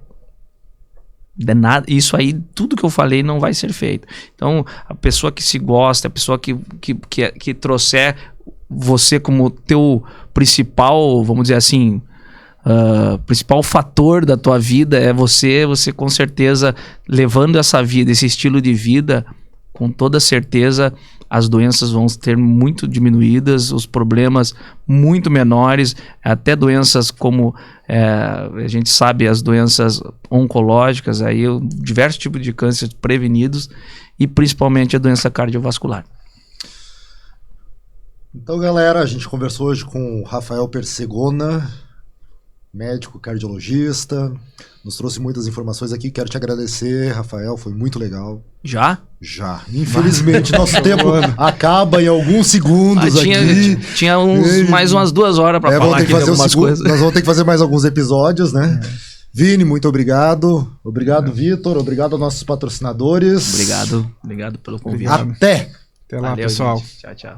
isso aí, tudo que eu falei não vai ser feito. Então, a pessoa que se gosta, a pessoa que trouxer você como teu principal, vamos dizer assim, principal fator da tua vida é você com certeza levando essa vida, esse estilo de vida, com toda certeza as doenças vão ser muito diminuídas, os problemas muito menores, até doenças como a gente sabe, as doenças oncológicas, aí, diversos tipos de câncer prevenidos e principalmente a doença cardiovascular. Então, galera, a gente conversou hoje com o Rafael Persegona, médico cardiologista, nos trouxe muitas informações aqui. Quero te agradecer, Rafael, foi muito legal. Já? Já. Infelizmente, nosso tempo acaba em alguns segundos aqui. Tinha mais umas 2 horas para falar aqui de algumas coisas. Nós vamos ter que fazer mais alguns episódios, né? Vini, muito obrigado. Obrigado, Vitor. Obrigado aos nossos patrocinadores. Obrigado pelo convite. Até lá, valeu, pessoal. Gente. Tchau.